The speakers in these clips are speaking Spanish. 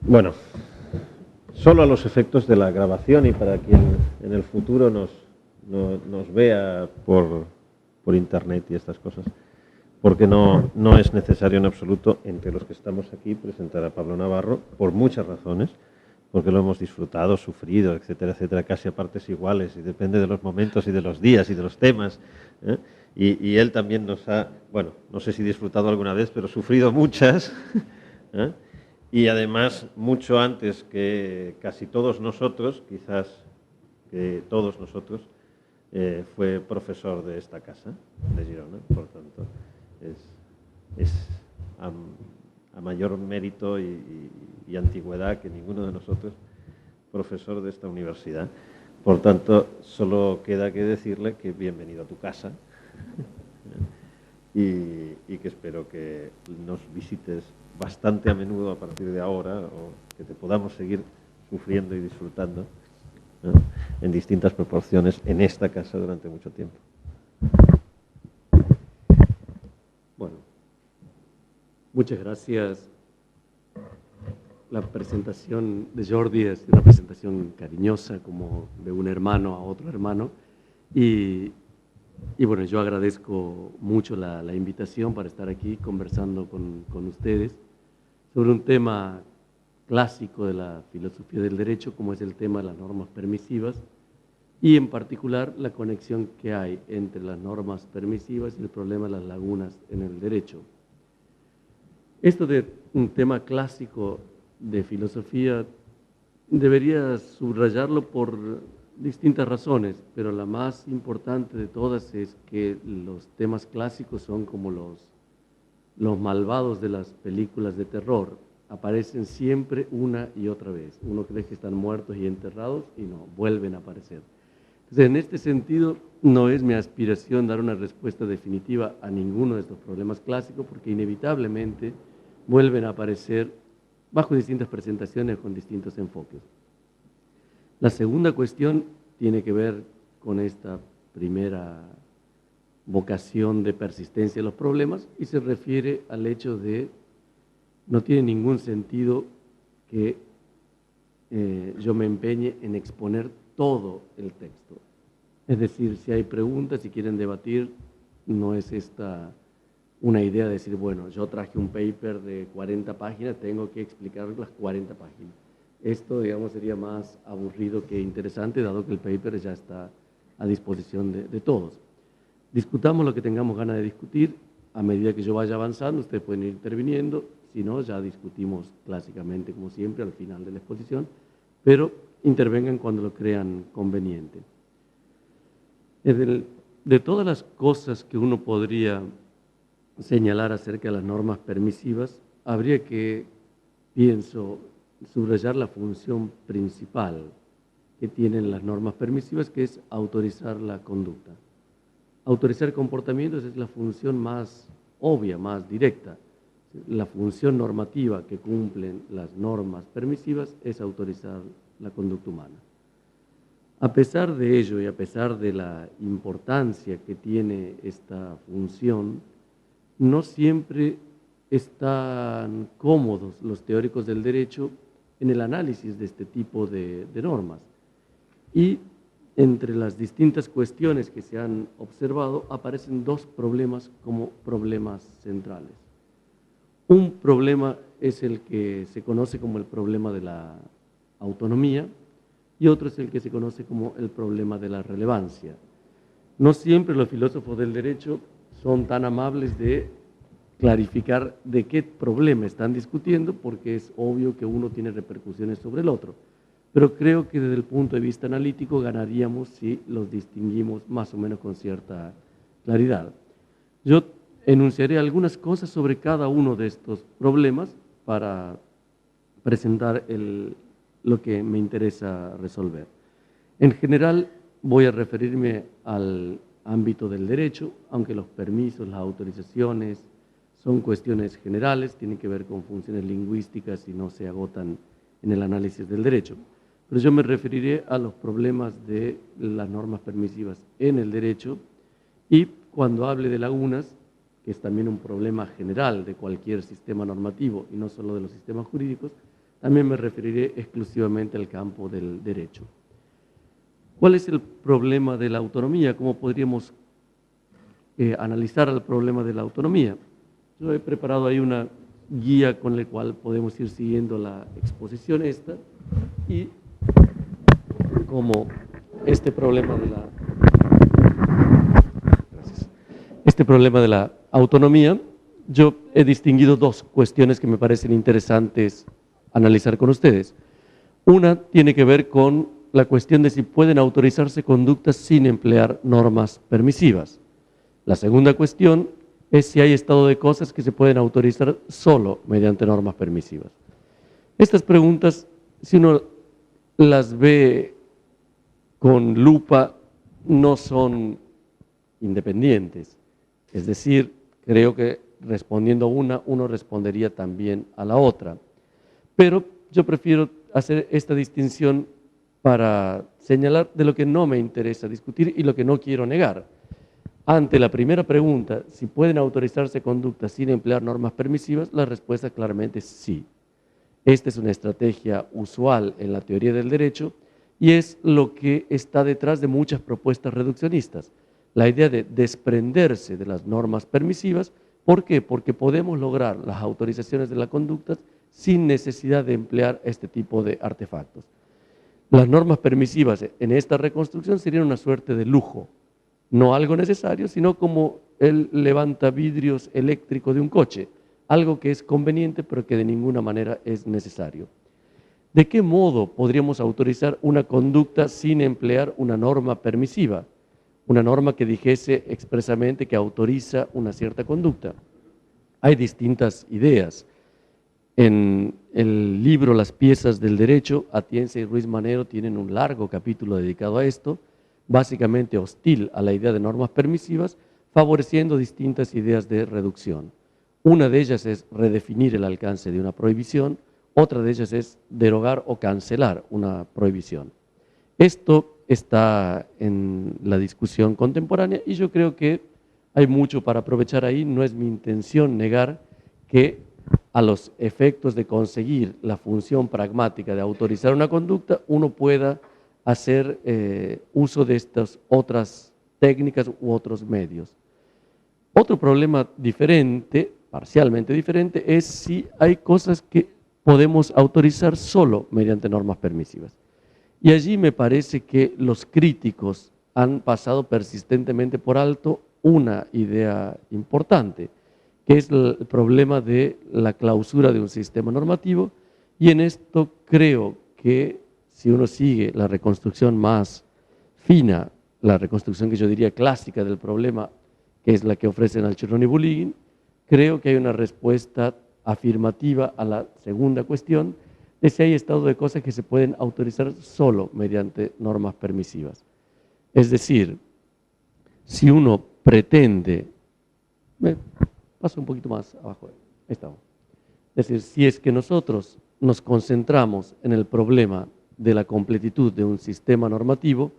Bueno, solo a los efectos de la grabación y para quien en el futuro nos vea por internet y estas cosas, porque no es necesario en absoluto, entre los que estamos aquí, presentar a Pablo Navarro, por muchas razones, porque lo hemos disfrutado, sufrido, etcétera, etcétera, casi a partes iguales, y depende de los momentos y de los días y de los temas, ¿eh? Y él también nos ha, bueno, no sé si disfrutado alguna vez, pero sufrido muchas, ¿eh? Y además, mucho antes que casi todos nosotros, quizás que todos nosotros, fue profesor de esta casa, de Girona, por tanto, es a mayor mérito y antigüedad que ninguno de nosotros, profesor de esta universidad. Por tanto, solo queda que decirle que bienvenido a tu casa y que espero que nos visites bastante a menudo a partir de ahora, o que te podamos seguir sufriendo y disfrutando, ¿no?, en distintas proporciones en esta casa durante mucho tiempo. Bueno, muchas gracias. La presentación de Jordi es una presentación cariñosa, como de un hermano a otro hermano. Y bueno, yo agradezco mucho la invitación para estar aquí conversando con ustedes sobre un tema clásico de la filosofía del derecho, como es el tema de las normas permisivas, y en particular la conexión que hay entre las normas permisivas y el problema de las lagunas en el derecho. Esto de un tema clásico de filosofía debería subrayarlo por distintas razones, pero la más importante de todas es que los temas clásicos son como los malvados de las películas de terror. Aparecen siempre una y otra vez. Uno cree que están muertos y enterrados y no, vuelven a aparecer. Entonces, en este sentido, no es mi aspiración dar una respuesta definitiva a ninguno de estos problemas clásicos, porque inevitablemente vuelven a aparecer bajo distintas presentaciones con distintos enfoques. La segunda cuestión tiene que ver con esta primera vocación de persistencia de los problemas y se refiere al hecho de no tiene ningún sentido que yo me empeñe en exponer todo el texto. Es decir, si hay preguntas, si quieren debatir, no es esta una idea de decir, bueno, yo traje un paper de 40 páginas, tengo que explicar las 40 páginas. Esto, digamos, sería más aburrido que interesante, dado que el paper ya está a disposición de todos. Discutamos lo que tengamos ganas de discutir. A medida que yo vaya avanzando, ustedes pueden ir interviniendo. Si no, ya discutimos clásicamente, como siempre, al final de la exposición, pero intervengan cuando lo crean conveniente. De todas las cosas que uno podría señalar acerca de las normas permisivas, habría que, pienso, subrayar la función principal que tienen las normas permisivas, que es autorizar la conducta. Autorizar comportamientos es la función más obvia, más directa. La función normativa que cumplen las normas permisivas es autorizar la conducta humana. A pesar de ello y a pesar de la importancia que tiene esta función, no siempre están cómodos los teóricos del derecho en el análisis de este tipo de normas. Y entre las distintas cuestiones que se han observado aparecen dos problemas como problemas centrales. Un problema es el que se conoce como el problema de la autonomía y otro es el que se conoce como el problema de la relevancia. No siempre los filósofos del derecho son tan amables de clarificar de qué problema están discutiendo, porque es obvio que uno tiene repercusiones sobre el otro. Pero creo que desde el punto de vista analítico ganaríamos si los distinguimos más o menos con cierta claridad. Yo enunciaré algunas cosas sobre cada uno de estos problemas para presentar lo que me interesa resolver. En general, voy a referirme al ámbito del derecho, aunque los permisos, las autorizaciones son cuestiones generales, tienen que ver con funciones lingüísticas y no se agotan en el análisis del derecho. Pero yo me referiré a los problemas de las normas permisivas en el derecho y cuando hable de lagunas, que es también un problema general de cualquier sistema normativo y no solo de los sistemas jurídicos, también me referiré exclusivamente al campo del derecho. ¿Cuál es el problema de la autonomía? ¿Cómo podríamos analizar el problema de la autonomía? Yo he preparado ahí una guía con la cual podemos ir siguiendo la exposición esta, y como este problema de la autonomía, yo he distinguido dos cuestiones que me parecen interesantes analizar con ustedes. Una tiene que ver con la cuestión de si pueden autorizarse conductas sin emplear normas permisivas. La segunda cuestión es si hay estado de cosas que se pueden autorizar solo mediante normas permisivas. Estas preguntas, si uno las ve con lupa, no son independientes. Es decir, creo que respondiendo a una, uno respondería también a la otra. Pero yo prefiero hacer esta distinción para señalar de lo que no me interesa discutir y lo que no quiero negar. Ante la primera pregunta, si pueden autorizarse conductas sin emplear normas permisivas, la respuesta claramente es sí. Esta es una estrategia usual en la teoría del derecho y es lo que está detrás de muchas propuestas reduccionistas. La idea de desprenderse de las normas permisivas. ¿Por qué? Porque podemos lograr las autorizaciones de la conducta sin necesidad de emplear este tipo de artefactos. Las normas permisivas en esta reconstrucción serían una suerte de lujo, no algo necesario, sino como el levantavidrios eléctrico de un coche, algo que es conveniente pero que de ninguna manera es necesario. ¿De qué modo podríamos autorizar una conducta sin emplear una norma permisiva? Una norma que dijese expresamente que autoriza una cierta conducta. Hay distintas ideas. En el libro Las piezas del derecho, Atienza y Ruiz Manero tienen un largo capítulo dedicado a esto, básicamente hostil a la idea de normas permisivas, favoreciendo distintas ideas de reducción. Una de ellas es redefinir el alcance de una prohibición, otra de ellas es derogar o cancelar una prohibición. Esto está en la discusión contemporánea y yo creo que hay mucho para aprovechar ahí. No es mi intención negar que a los efectos de conseguir la función pragmática de autorizar una conducta, uno pueda hacer uso de estas otras técnicas u otros medios. Otro problema diferente, parcialmente diferente, es si hay cosas que podemos autorizar solo mediante normas permisivas. Y allí me parece que los críticos han pasado persistentemente por alto una idea importante, que es el problema de la clausura de un sistema normativo, y en esto creo que si uno sigue la reconstrucción más fina, la reconstrucción que yo diría clásica del problema, que es la que ofrecen Alciornoni y Buligin, creo que hay una respuesta afirmativa a la segunda cuestión, de si hay estado de cosas que se pueden autorizar solo mediante normas permisivas. Es decir, si uno pretende, paso un poquito más abajo, ahí estamos. Es decir, si es que nosotros nos concentramos en el problema de la completitud de un sistema normativo,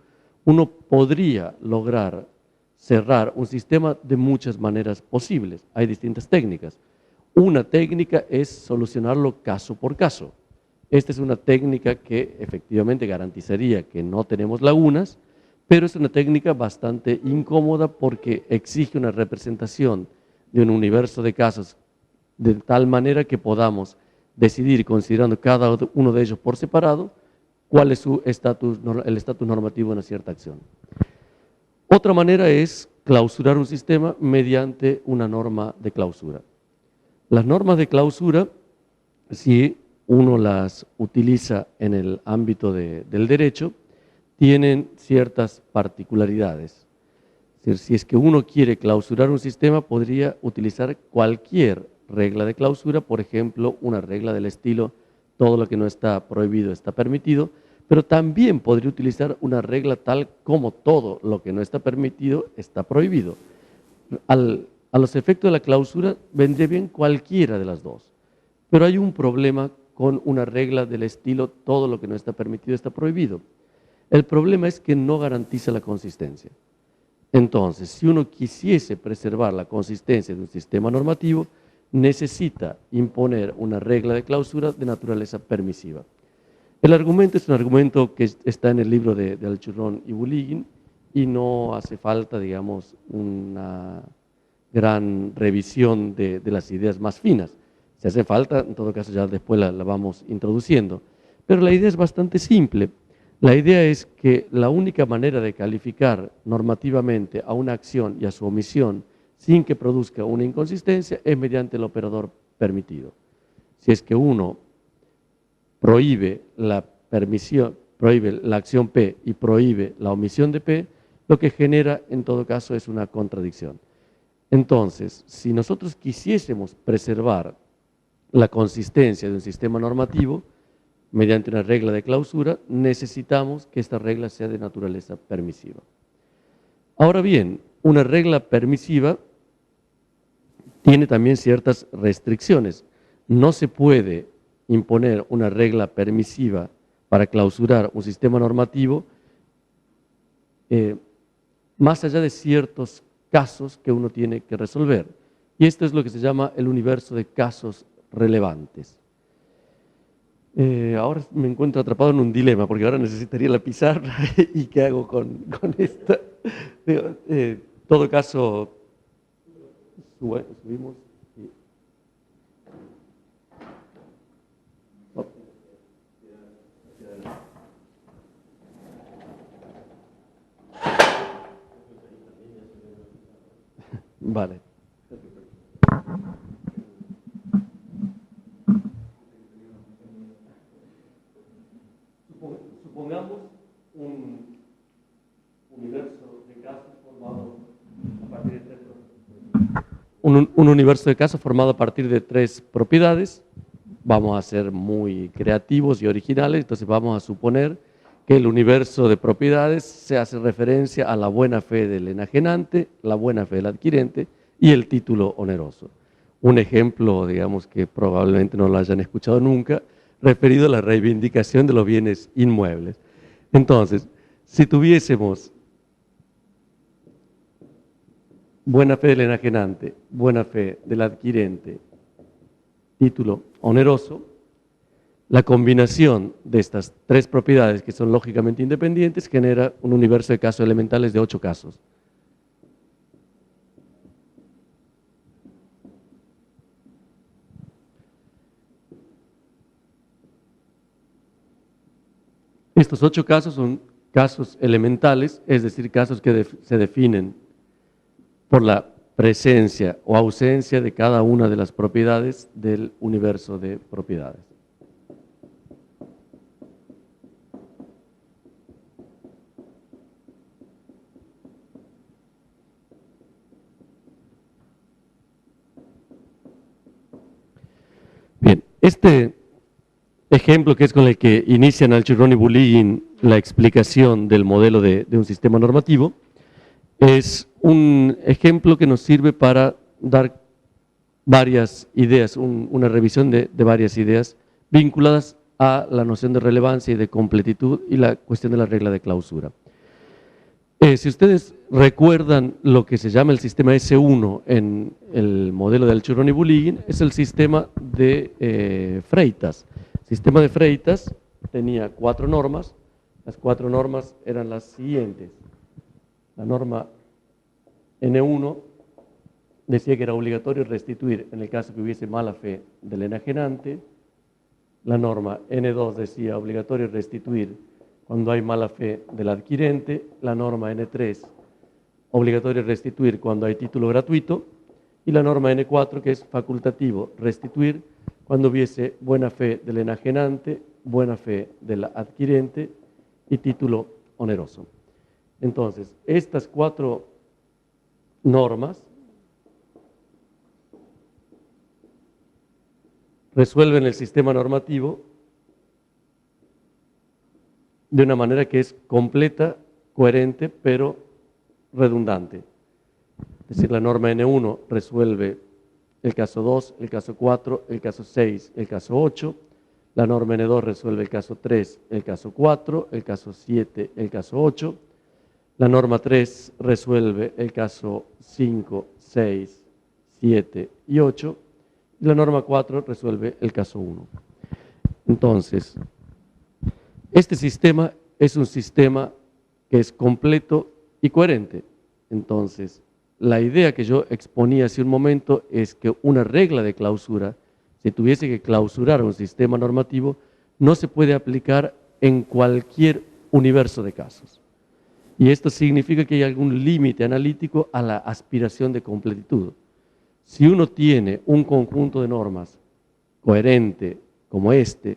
uno podría lograr cerrar un sistema de muchas maneras posibles. Hay distintas técnicas. Una técnica es solucionarlo caso por caso. Esta es una técnica que efectivamente garantizaría que no tenemos lagunas, pero es una técnica bastante incómoda porque exige una representación de un universo de casos de tal manera que podamos decidir, considerando cada uno de ellos por separado, cuál es el estatus normativo de una cierta acción. Otra manera es clausurar un sistema mediante una norma de clausura. Las normas de clausura, si uno las utiliza en el ámbito del derecho, tienen ciertas particularidades. Es decir, si es que uno quiere clausurar un sistema, podría utilizar cualquier regla de clausura, por ejemplo, una regla del estilo, todo lo que no está prohibido está permitido, pero también podría utilizar una regla tal como todo lo que no está permitido está prohibido. A los efectos de la clausura vendría bien cualquiera de las dos, pero hay un problema con una regla del estilo todo lo que no está permitido está prohibido. El problema es que no garantiza la consistencia. Entonces, si uno quisiese preservar la consistencia de un sistema normativo, necesita imponer una regla de clausura de naturaleza permisiva. El argumento es un argumento que está en el libro de Alchurrón y Buligin y no hace falta, digamos, una gran revisión de las ideas más finas. Si hace falta, en todo caso ya después la vamos introduciendo. Pero la idea es bastante simple. La idea es que la única manera de calificar normativamente a una acción y a su omisión sin que produzca una inconsistencia es mediante el operador permitido. Si es que uno prohíbe la acción P y prohíbe la omisión de P, lo que genera en todo caso es una contradicción. Entonces, si nosotros quisiésemos preservar la consistencia de un sistema normativo, mediante una regla de clausura, necesitamos que esta regla sea de naturaleza permisiva. Ahora bien, una regla permisiva tiene también ciertas restricciones. No se puede imponer una regla permisiva para clausurar un sistema normativo más allá de ciertos casos que uno tiene que resolver. Y esto es lo que se llama el universo de casos relevantes. Ahora me encuentro atrapado en un dilema, porque ahora necesitaría la pizarra y ¿qué hago con esta? Todo caso, subimos. Vale. Supongamos un universo de casos formado a partir de tres un universo de casos formado a partir de tres propiedades. Vamos a ser muy creativos y originales, entonces vamos a suponer que el universo de propiedades se hace referencia a la buena fe del enajenante, la buena fe del adquirente y el título oneroso. Un ejemplo, digamos, que probablemente no lo hayan escuchado nunca, referido a la reivindicación de los bienes inmuebles. Entonces, si tuviésemos buena fe del enajenante, buena fe del adquirente, título oneroso, la combinación de estas tres propiedades, que son lógicamente independientes, genera un universo de casos elementales de 8 casos. Estos 8 casos son casos elementales, es decir, casos que se definen por la presencia o ausencia de cada una de las propiedades del universo de propiedades. Bien, este ejemplo que es con el que inician Alchurrón y Buligin la explicación del modelo de un sistema normativo, es un ejemplo que nos sirve para dar varias ideas, una revisión de varias ideas vinculadas a la noción de relevancia y de completitud y la cuestión de la regla de clausura. Si ustedes recuerdan lo que se llama el sistema S1 en el modelo de Alchurrón y Buligin, es el sistema de Freitas. El sistema de Freitas tenía 4 normas, las 4 normas eran las siguientes. La norma N1 decía que era obligatorio restituir en el caso que hubiese mala fe del enajenante. La norma N2 decía obligatorio restituir cuando hay mala fe del adquirente. La norma N3, obligatorio restituir cuando hay título gratuito. Y la norma N4, que es facultativo restituir cuando hubiese buena fe del enajenante, buena fe del adquirente y título oneroso. Entonces, estas 4 normas resuelven el sistema normativo de una manera que es completa, coherente, pero redundante. Es decir, la norma N1 resuelve el caso 2, el caso 4, el caso 6, el caso 8. La norma N2 resuelve el caso 3, el caso 4, el caso 7, el caso 8. La norma 3 resuelve el caso 5, 6, 7 y 8. y la norma 4 resuelve el caso 1. Entonces, este sistema es un sistema que es completo y coherente. Entonces, la idea que yo exponía hace un momento es que una regla de clausura, si tuviese que clausurar un sistema normativo, no se puede aplicar en cualquier universo de casos. Y esto significa que hay algún límite analítico a la aspiración de completitud. Si uno tiene un conjunto de normas coherente como este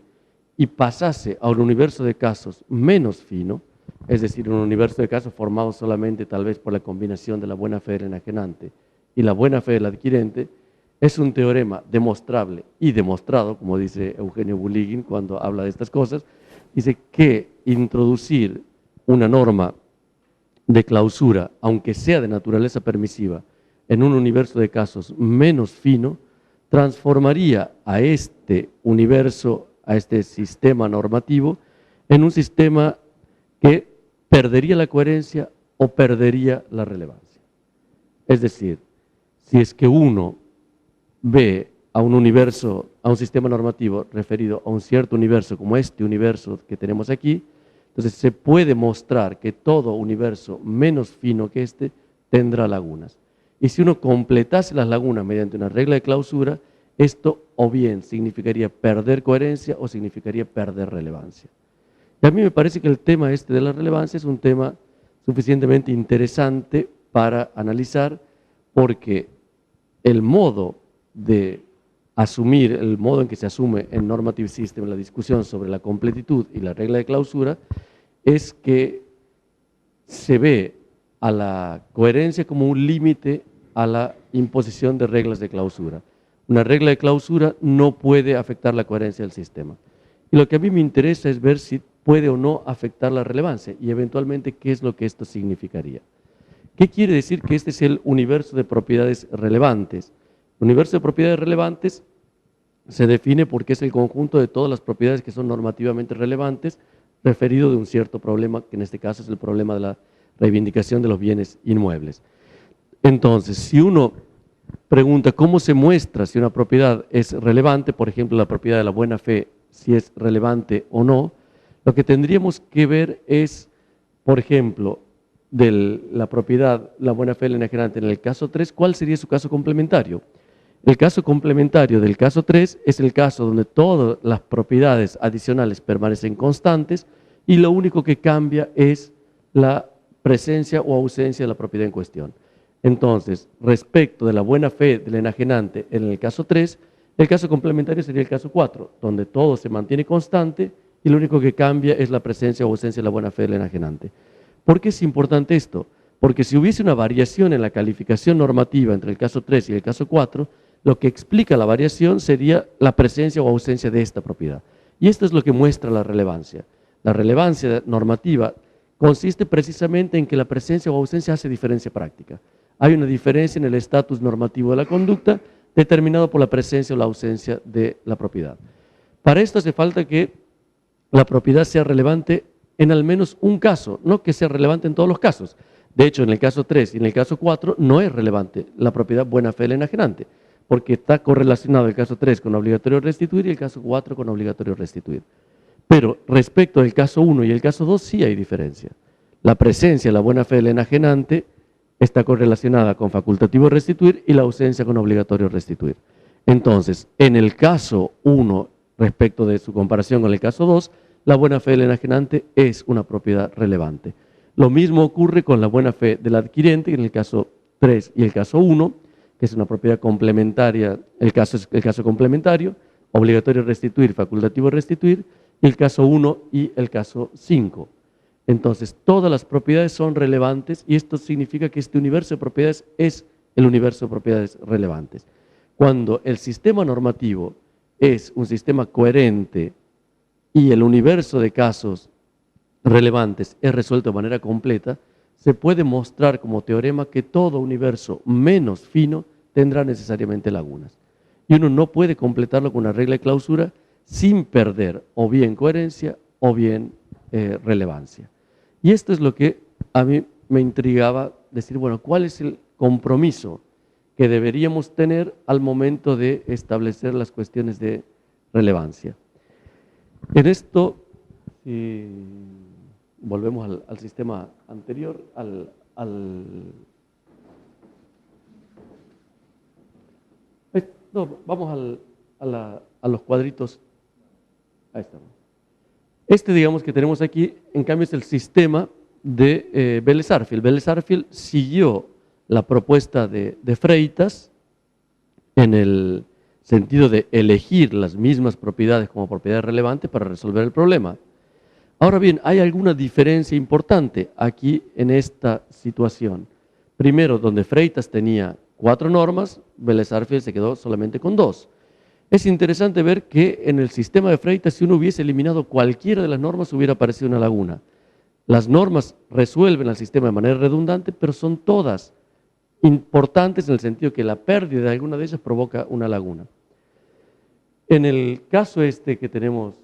y pasase a un universo de casos menos fino, es decir, un universo de casos formado solamente tal vez por la combinación de la buena fe del enajenante y la buena fe del adquirente, es un teorema demostrable y demostrado, como dice Eugenio Buligin cuando habla de estas cosas, dice que introducir una norma de clausura, aunque sea de naturaleza permisiva, en un universo de casos menos fino, transformaría a este universo, a este sistema normativo, en un sistema que perdería la coherencia o perdería la relevancia. Es decir, si es que uno ve a un universo, a un sistema normativo referido a un cierto universo como este universo que tenemos aquí, entonces se puede mostrar que todo universo menos fino que este tendrá lagunas. Y si uno completase las lagunas mediante una regla de clausura, esto o bien significaría perder coherencia o significaría perder relevancia. Y a mí me parece que el tema este de la relevancia es un tema suficientemente interesante para analizar, porque el modo de asumir, el modo en que se asume en Normative System la discusión sobre la completitud y la regla de clausura, es que se ve a la coherencia como un límite a la imposición de reglas de clausura. Una regla de clausura no puede afectar la coherencia del sistema. Y lo que a mí me interesa es ver si puede o no afectar la relevancia y eventualmente qué es lo que esto significaría. ¿Qué quiere decir que este es el universo de propiedades relevantes? El universo de propiedades relevantes se define porque es el conjunto de todas las propiedades que son normativamente relevantes referido de un cierto problema, que en este caso es el problema de la reivindicación de los bienes inmuebles. Entonces, si uno pregunta cómo se muestra si una propiedad es relevante, por ejemplo, la propiedad de la buena fe, si es relevante o no, lo que tendríamos que ver es, por ejemplo, de la propiedad, la buena fe del enajenante en el caso 3, ¿cuál sería su caso complementario? El caso complementario del caso 3 es el caso donde todas las propiedades adicionales permanecen constantes y lo único que cambia es la presencia o ausencia de la propiedad en cuestión. Entonces, respecto de la buena fe del enajenante en el caso 3, el caso complementario sería el caso 4, donde todo se mantiene constante y lo único que cambia es la presencia o ausencia de la buena fe del enajenante. ¿Por qué es importante esto? Porque si hubiese una variación en la calificación normativa entre el caso 3 y el caso 4, lo que explica la variación sería la presencia o ausencia de esta propiedad. Y esto es lo que muestra la relevancia. La relevancia normativa consiste precisamente en que la presencia o ausencia hace diferencia práctica. Hay una diferencia en el estatus normativo de la conducta determinado por la presencia o la ausencia de la propiedad. Para esto hace falta que la propiedad sea relevante en al menos un caso, no que sea relevante en todos los casos. De hecho, en el caso 3 y en el caso 4 no es relevante la propiedad buena fe del enajenante, porque está correlacionado el caso 3 con obligatorio restituir y el caso 4 con obligatorio restituir. Pero respecto del caso 1 y el caso 2 sí hay diferencia. La presencia de la buena fe del enajenante está correlacionada con facultativo restituir y la ausencia con obligatorio restituir. Entonces, en el caso 1, respecto de su comparación con el caso 2, la buena fe del enajenante es una propiedad relevante. Lo mismo ocurre con la buena fe del adquirente en el caso 3 y el caso 1, que es una propiedad complementaria, el caso complementario, obligatorio restituir, facultativo restituir, y el caso 1 y el caso 5. Entonces, todas las propiedades son relevantes y esto significa que este universo de propiedades es el universo de propiedades relevantes. Cuando el sistema normativo es un sistema coherente y el universo de casos relevantes es resuelto de manera completa, se puede mostrar como teorema que todo universo menos fino tendrá necesariamente lagunas. Y uno no puede completarlo con una regla de clausura sin perder o bien coherencia o bien relevancia. Y esto es lo que a mí me intrigaba decir, bueno, ¿cuál es el compromiso que deberíamos tener al momento de establecer las cuestiones de relevancia. En esto, si volvemos al sistema anterior, no, vamos a los cuadritos. Ahí estamos. Este, digamos, que tenemos aquí, en cambio, es el sistema de Vélez-Sarsfield. Vélez-Sarsfield siguió la propuesta de Freitas en el sentido de elegir las mismas propiedades como propiedades relevantes para resolver el problema. Ahora bien, hay alguna diferencia importante aquí en esta situación. Primero, donde Freitas tenía 4 normas, Vélez-Sarsfield se quedó solamente con 2. Es interesante ver que en el sistema de Freitas, si uno hubiese eliminado cualquiera de las normas, hubiera aparecido una laguna. Las normas resuelven al sistema de manera redundante, pero son todas importantes en el sentido que la pérdida de alguna de ellas provoca una laguna. En el caso este que tenemos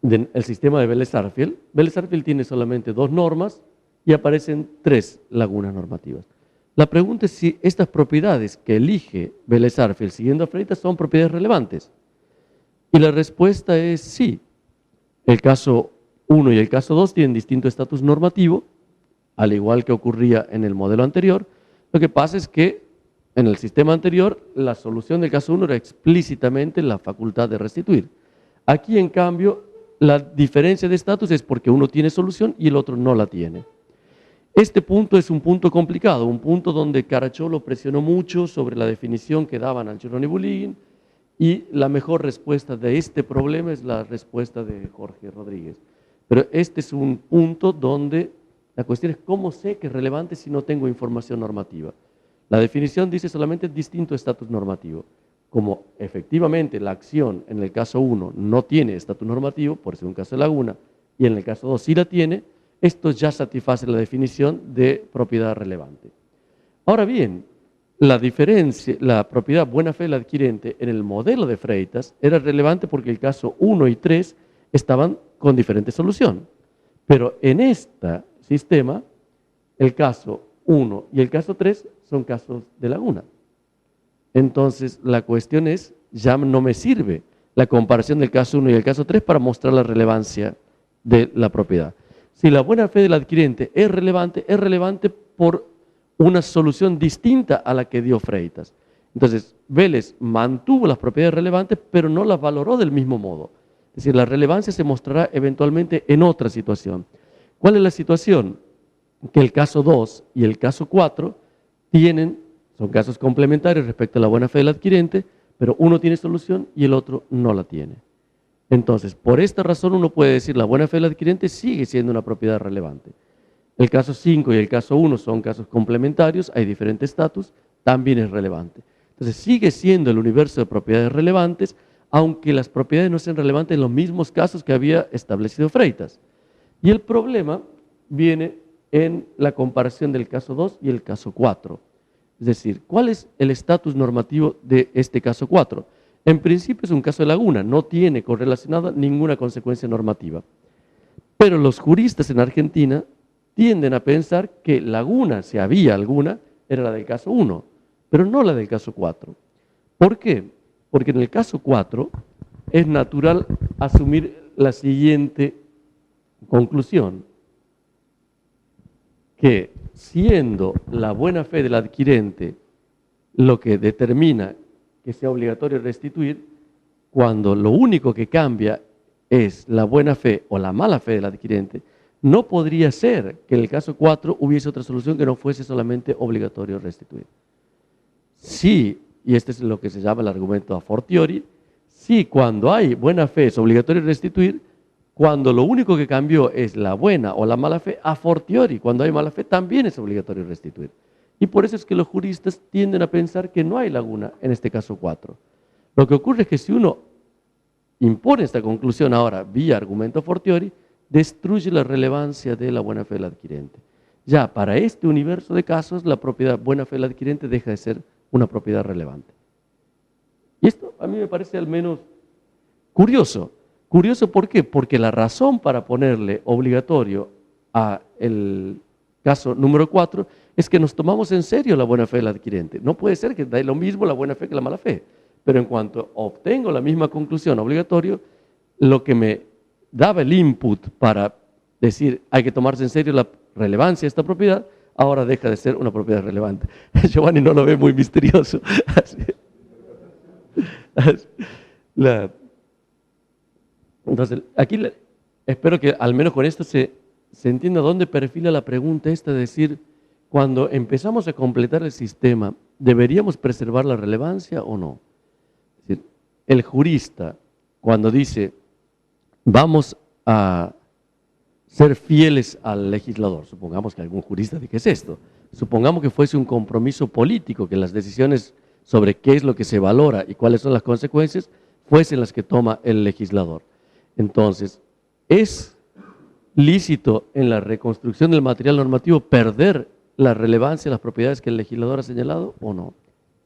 del sistema de Vélez-Sarsfield, Vélez-Sarsfield tiene solamente 2 normas y aparecen 3 lagunas normativas. La pregunta es si estas propiedades que elige Vélez-Sarsfield siguiendo a Freitas son propiedades relevantes. Y la respuesta es sí. El caso 1 y el caso 2 tienen distinto estatus normativo, al igual que ocurría en el modelo anterior. Lo que pasa es que en el sistema anterior la solución del caso 1 era explícitamente la facultad de restituir. Aquí, en cambio, la diferencia de estatus es porque uno tiene solución y el otro no la tiene. Este punto es un punto complicado, un punto donde Caracciolo presionó mucho sobre la definición que daban Anchorón y Bulín, y la mejor respuesta de este problema es la respuesta de Jorge Rodríguez. Pero este es un punto donde la cuestión es cómo sé que es relevante si no tengo información normativa. La definición dice solamente distinto estatus normativo. Como efectivamente la acción en el caso 1 no tiene estatus normativo, por ser un caso de laguna, y en el caso 2 sí la tiene, esto ya satisface la definición de propiedad relevante. Ahora bien, la diferencia, la propiedad buena fe del adquirente en el modelo de Freitas era relevante porque el caso 1 y 3 estaban con diferente solución. Pero en este sistema, el caso 1 y el caso 3 son casos de laguna. Entonces, la cuestión es, ya no me sirve la comparación del caso 1 y el caso 3 para mostrar la relevancia de la propiedad. Si la buena fe del adquirente es relevante por una solución distinta a la que dio Freitas. Entonces, Vélez mantuvo las propiedades relevantes, pero no las valoró del mismo modo. Es decir, la relevancia se mostrará eventualmente en otra situación. ¿Cuál es la situación? Que el caso 2 y el caso 4 son casos complementarios respecto a la buena fe del adquirente, pero uno tiene solución y el otro no la tiene. Entonces, por esta razón uno puede decir la buena fe del adquirente sigue siendo una propiedad relevante. El caso 5 y el caso 1 son casos complementarios, hay diferentes estatus, también es relevante. Entonces, sigue siendo el universo de propiedades relevantes, aunque las propiedades no sean relevantes en los mismos casos que había establecido Freitas. Y el problema viene en la comparación del caso 2 y el caso 4. Es decir, ¿cuál es el estatus normativo de este caso 4? En principio es un caso de laguna, no tiene correlacionada ninguna consecuencia normativa. Pero los juristas en Argentina tienden a pensar que laguna, si había alguna, era la del caso 1, pero no la del caso 4. ¿Por qué? Porque en el caso 4 es natural asumir la siguiente conclusión, que siendo la buena fe del adquirente lo que determina que sea obligatorio restituir, cuando lo único que cambia es la buena fe o la mala fe del adquirente, no podría ser que en el caso 4 hubiese otra solución que no fuese solamente obligatorio restituir. Sí, y este es lo que se llama el argumento a fortiori, sí, cuando hay buena fe es obligatorio restituir, cuando lo único que cambió es la buena o la mala fe, a fortiori, cuando hay mala fe también es obligatorio restituir. Y por eso es que los juristas tienden a pensar que no hay laguna en este caso 4. Lo que ocurre es que si uno impone esta conclusión ahora vía argumento a fortiori, destruye la relevancia de la buena fe del adquirente. Ya para este universo de casos, la propiedad buena fe del adquirente deja de ser una propiedad relevante. Y esto a mí me parece al menos curioso. ¿Curioso por qué? Porque la razón para ponerle obligatorio a caso número 4, es que nos tomamos en serio la buena fe del adquirente. No puede ser que dé lo mismo la buena fe que la mala fe, pero en cuanto obtengo la misma conclusión obligatorio, lo que me daba el input para decir hay que tomarse en serio la relevancia de esta propiedad, ahora deja de ser una propiedad relevante. Giovanni no lo ve muy misterioso. Entonces, aquí espero que al menos con esto se entienda dónde perfila la pregunta esta de decir, cuando empezamos a completar el sistema, ¿deberíamos preservar la relevancia o no? Es decir, el jurista, cuando dice, vamos a ser fieles al legislador, supongamos que algún jurista dijese esto, supongamos que fuese un compromiso político, que las decisiones sobre qué es lo que se valora y cuáles son las consecuencias, fuesen las que toma el legislador. Entonces, ¿es lícito en la reconstrucción del material normativo perder la relevancia de las propiedades que el legislador ha señalado o no?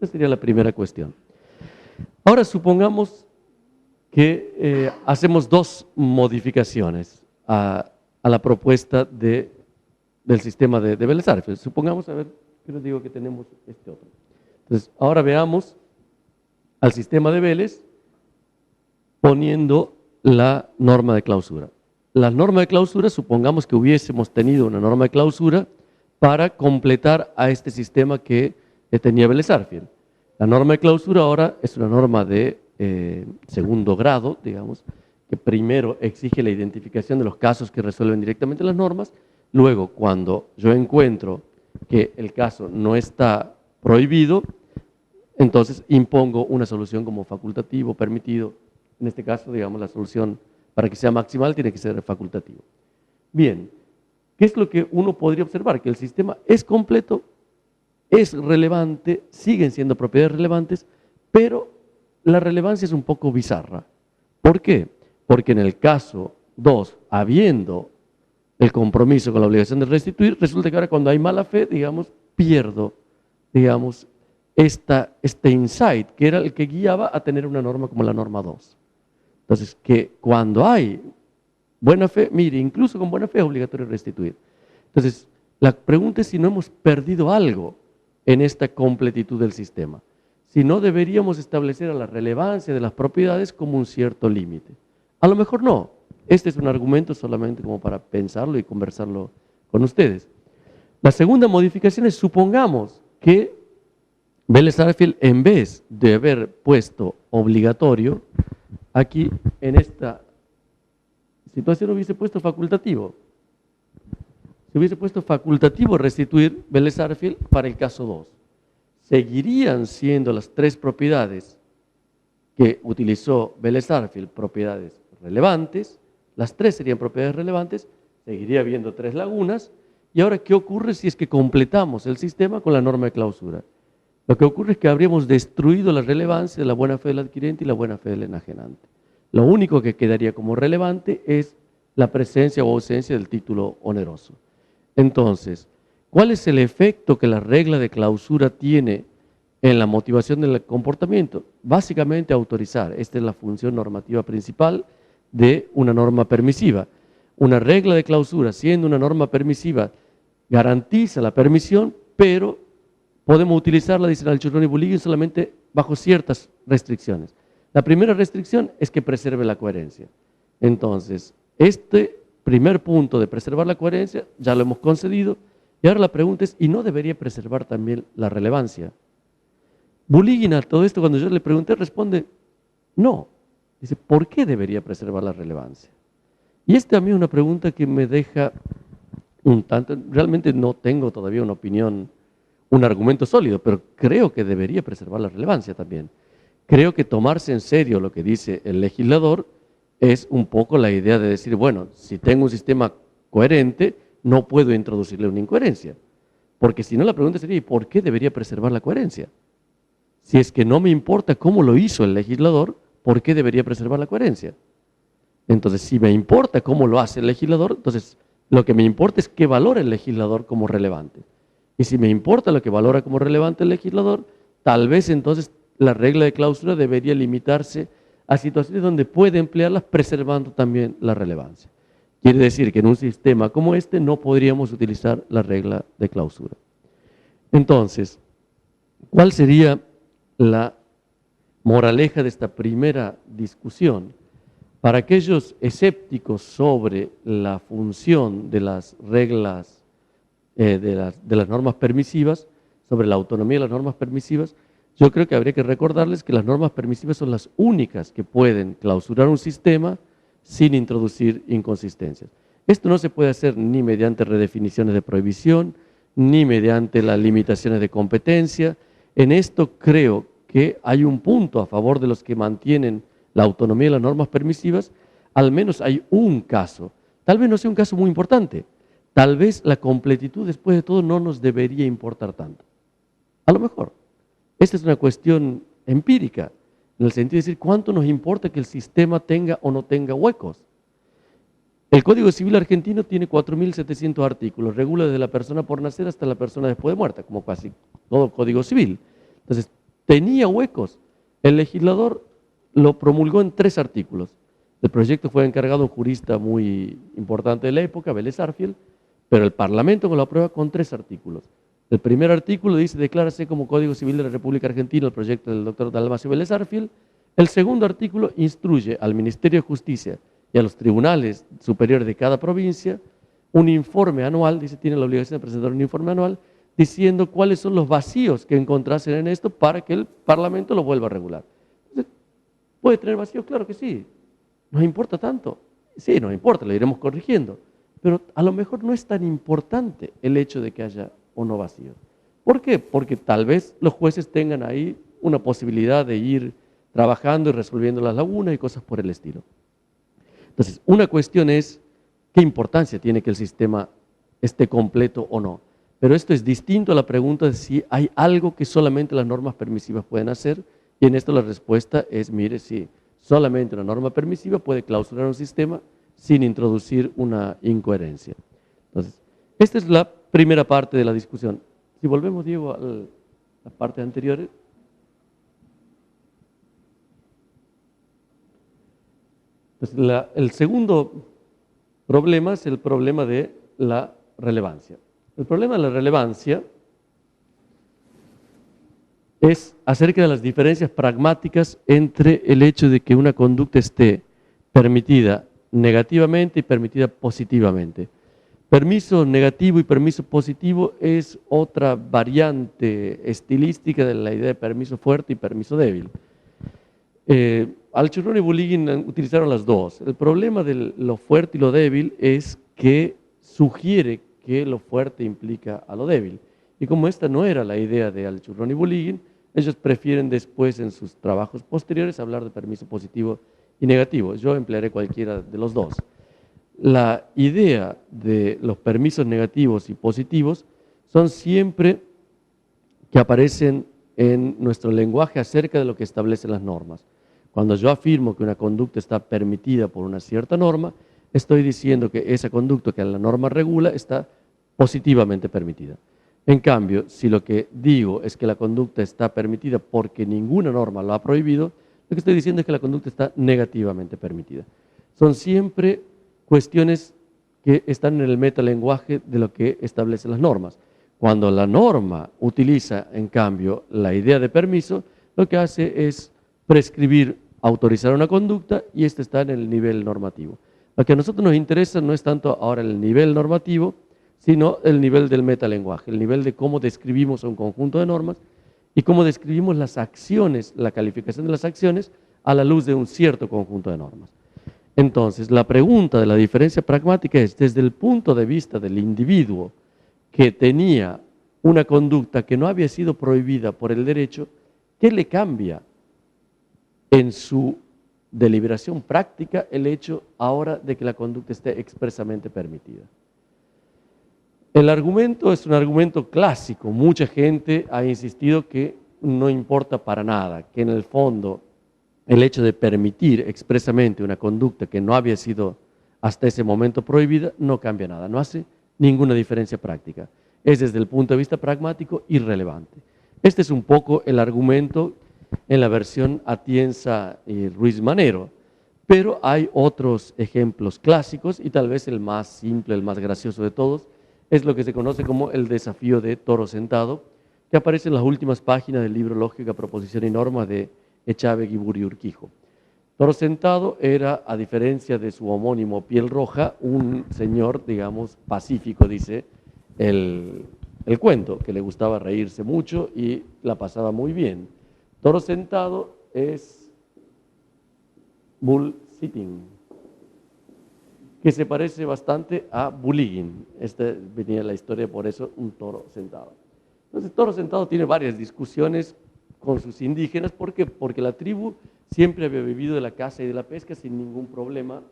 Esa sería la primera cuestión. Ahora supongamos que hacemos dos modificaciones a la propuesta del sistema de Vélez Arfield. Supongamos, a ver, yo les digo que tenemos este otro. Entonces, ahora veamos al sistema de Vélez poniendo la norma de clausura. La norma de clausura, supongamos que hubiésemos tenido una norma de clausura para completar a este sistema que tenía Vélez Arfield. La norma de clausura ahora es una norma de segundo grado, digamos, que primero exige la identificación de los casos que resuelven directamente las normas, luego cuando yo encuentro que el caso no está prohibido, entonces impongo una solución como facultativo, permitido. En este caso, digamos, la solución para que sea maximal tiene que ser facultativo. Bien, ¿qué es lo que uno podría observar? Que el sistema es completo, es relevante, siguen siendo propiedades relevantes, pero la relevancia es un poco bizarra. ¿Por qué? Porque en el caso 2, habiendo el compromiso con la obligación de restituir, resulta que ahora cuando hay mala fe, digamos, pierdo, digamos, este insight, que era el que guiaba a tener una norma como la norma 2. Entonces, que cuando hay buena fe, mire, incluso con buena fe es obligatorio restituir. Entonces, la pregunta es si no hemos perdido algo en esta completitud del sistema. Si no deberíamos establecer a la relevancia de las propiedades como un cierto límite. A lo mejor no. Este es un argumento solamente como para pensarlo y conversarlo con ustedes. La segunda modificación es, supongamos que Vélez Arfield, en vez de haber puesto obligatorio, aquí en esta situación hubiese puesto facultativo. Si hubiese puesto facultativo restituir Vélez Arfield para el caso 2. Seguirían siendo las tres propiedades que utilizó Vélez Arfield propiedades relevantes, las tres serían propiedades relevantes, seguiría habiendo tres lagunas, y ahora, ¿qué ocurre si es que completamos el sistema con la norma de clausura? Lo que ocurre es que habríamos destruido la relevancia de la buena fe del adquirente y la buena fe del enajenante. Lo único que quedaría como relevante es la presencia o ausencia del título oneroso. Entonces, ¿cuál es el efecto que la regla de clausura tiene en la motivación del comportamiento? Básicamente autorizar. Esta es la función normativa principal de una norma permisiva. Una regla de clausura, siendo una norma permisiva, garantiza la permisión, pero podemos utilizarla, dicen Alciornoni y Buligui, solamente bajo ciertas restricciones. La primera restricción es que preserve la coherencia. Entonces, este primer punto de preservar la coherencia ya lo hemos concedido, y ahora la pregunta es, ¿y no debería preservar también la relevancia? Buligui a todo esto, cuando yo le pregunté, responde, no. Dice, ¿por qué debería preservar la relevancia? Y esta a mí es una pregunta que me deja un tanto, realmente no tengo todavía una opinión, un argumento sólido, pero creo que debería preservar la relevancia también. Creo que tomarse en serio lo que dice el legislador es un poco la idea de decir, bueno, si tengo un sistema coherente, no puedo introducirle una incoherencia. Porque si no, la pregunta sería, ¿y por qué debería preservar la coherencia? Si es que no me importa cómo lo hizo el legislador, ¿por qué debería preservar la coherencia? Entonces, si me importa cómo lo hace el legislador, entonces lo que me importa es qué valora el legislador como relevante. Y si me importa lo que valora como relevante el legislador, tal vez entonces la regla de clausura debería limitarse a situaciones donde puede emplearlas preservando también la relevancia. Quiere decir que en un sistema como este no podríamos utilizar la regla de clausura. Entonces, ¿cuál sería la moraleja de esta primera discusión? Para aquellos escépticos sobre la función de las reglas, de las normas permisivas, sobre la autonomía de las normas permisivas, yo creo que habría que recordarles que las normas permisivas son las únicas que pueden clausurar un sistema sin introducir inconsistencias. Esto no se puede hacer ni mediante redefiniciones de prohibición, ni mediante las limitaciones de competencia. En esto creo que hay un punto a favor de los que mantienen la autonomía de las normas permisivas. Al menos hay un caso, tal vez no sea un caso muy importante, tal vez la completitud después de todo no nos debería importar tanto. A lo mejor. Esta es una cuestión empírica, en el sentido de decir cuánto nos importa que el sistema tenga o no tenga huecos. El Código Civil argentino tiene 4.700 artículos, regula desde la persona por nacer hasta la persona después de muerta, como casi todo Código Civil. Entonces, tenía huecos. El legislador lo promulgó en 3 artículos. El proyecto fue encargado a un jurista muy importante de la época, Vélez Arfiel, pero el Parlamento lo aprueba con 3 artículos. El primer artículo dice, declárase como Código Civil de la República Argentina el proyecto del doctor Dalmacio Vélez Arfiel. El segundo artículo instruye al Ministerio de Justicia y a los tribunales superiores de cada provincia un informe anual, dice, tiene la obligación de presentar un informe anual, diciendo cuáles son los vacíos que encontrasen en esto para que el Parlamento lo vuelva a regular. Entonces, ¿puede tener vacíos? Claro que sí. ¿Nos importa tanto? Sí, nos importa, lo iremos corrigiendo. Pero a lo mejor no es tan importante el hecho de que haya o no vacíos. ¿Por qué? Porque tal vez los jueces tengan ahí una posibilidad de ir trabajando y resolviendo las lagunas y cosas por el estilo. Entonces, una cuestión es qué importancia tiene que el sistema esté completo o no. Pero esto es distinto a la pregunta de si hay algo que solamente las normas permisivas pueden hacer, y en esto la respuesta es, mire, sí, solamente una norma permisiva puede clausurar un sistema sin introducir una incoherencia. Entonces, esta es la primera parte de la discusión. Si volvemos, Diego, a la parte anterior. Entonces, el segundo problema es el problema de la relevancia. El problema de la relevancia es acerca de las diferencias pragmáticas entre el hecho de que una conducta esté permitida negativamente y permitida positivamente. Permiso negativo y permiso positivo es otra variante estilística de la idea de permiso fuerte y permiso débil. Alciurrone y Bulligin utilizaron las dos. El problema de lo fuerte y lo débil es que sugiere que lo fuerte implica a lo débil. Y como esta no era la idea de Alciurrone y Bulligin, ellos prefieren después en sus trabajos posteriores hablar de permiso positivo y negativo. Yo emplearé cualquiera de los dos. La idea de los permisos negativos y positivos son siempre que aparecen en nuestro lenguaje acerca de lo que establecen las normas. Cuando yo afirmo que una conducta está permitida por una cierta norma, estoy diciendo que esa conducta que la norma regula está positivamente permitida. En cambio, si lo que digo es que la conducta está permitida porque ninguna norma lo ha prohibido, lo que estoy diciendo es que la conducta está negativamente permitida. Son siempre cuestiones que están en el metalenguaje de lo que establecen las normas. Cuando la norma utiliza, en cambio, la idea de permiso, lo que hace es prescribir, autorizar una conducta, y esta está en el nivel normativo. Lo que a nosotros nos interesa no es tanto ahora el nivel normativo, sino el nivel del metalenguaje, el nivel de cómo describimos un conjunto de normas y cómo describimos las acciones, la calificación de las acciones a la luz de un cierto conjunto de normas. Entonces, la pregunta de la diferencia pragmática es, desde el punto de vista del individuo que tenía una conducta que no había sido prohibida por el derecho, ¿qué le cambia en su deliberación práctica el hecho ahora de que la conducta esté expresamente permitida? El argumento es un argumento clásico. Mucha gente ha insistido que no importa para nada, que en el fondo el hecho de permitir expresamente una conducta que no había sido hasta ese momento prohibida no cambia nada, no hace ninguna diferencia práctica. Es desde el punto de vista pragmático irrelevante. Este es un poco el argumento en la versión Atienza y Ruiz Manero, Pero hay otros ejemplos clásicos y tal vez el más simple, el más gracioso de todos, es lo que se conoce como el desafío de toro sentado, que aparece en las últimas páginas del libro Lógica, Proposición y Norma de Echave, Guiburi y Urquijo. Toro sentado era, a diferencia de su homónimo Piel Roja, un señor, digamos, pacífico, dice el cuento, que le gustaba reírse mucho y la pasaba muy bien. Toro sentado es bull sitting, que se parece bastante a bullying. Esta venía la historia, por eso, un toro sentado. Entonces, toro sentado tiene varias discusiones con sus indígenas. ¿Por qué? Porque la tribu siempre había vivido de la caza y de la pesca sin ningún problema.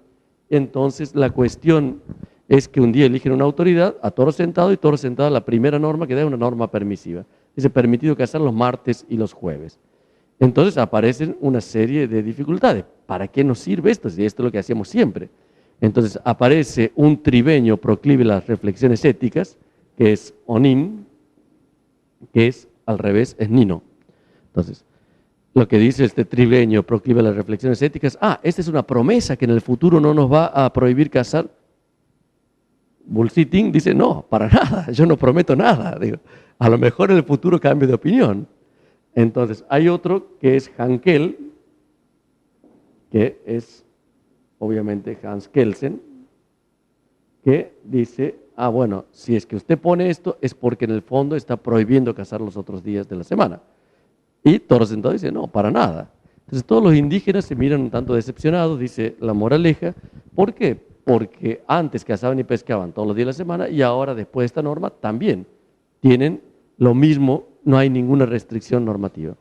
Entonces, la cuestión es que un día eligen una autoridad a toro sentado, y toro sentado, la primera norma que da es una norma permisiva. Dice, permitido cazar los martes y los jueves. Entonces aparecen una serie de dificultades. ¿Para qué nos sirve esto? Si esto es lo que hacíamos siempre. Entonces aparece un tribeño proclive a las reflexiones éticas, que es Onin, que es al revés, es Nino. Entonces, lo que dice este tribeño proclive a las reflexiones éticas, esta es una promesa que en el futuro no nos va a prohibir cazar. Bullsitting dice, no, para nada, yo no prometo nada. Digo, a lo mejor en el futuro cambio de opinión. Entonces, hay otro que es Hankel, que es obviamente Hans Kelsen, que dice, bueno, si es que usted pone esto es porque en el fondo está prohibiendo cazar los otros días de la semana. Y toro sentado dice, no, para nada. Entonces todos los indígenas se miran un tanto decepcionados, dice la moraleja. ¿Por qué? Porque antes cazaban y pescaban todos los días de la semana y ahora después de esta norma también tienen lo mismo, no hay ninguna restricción normativa.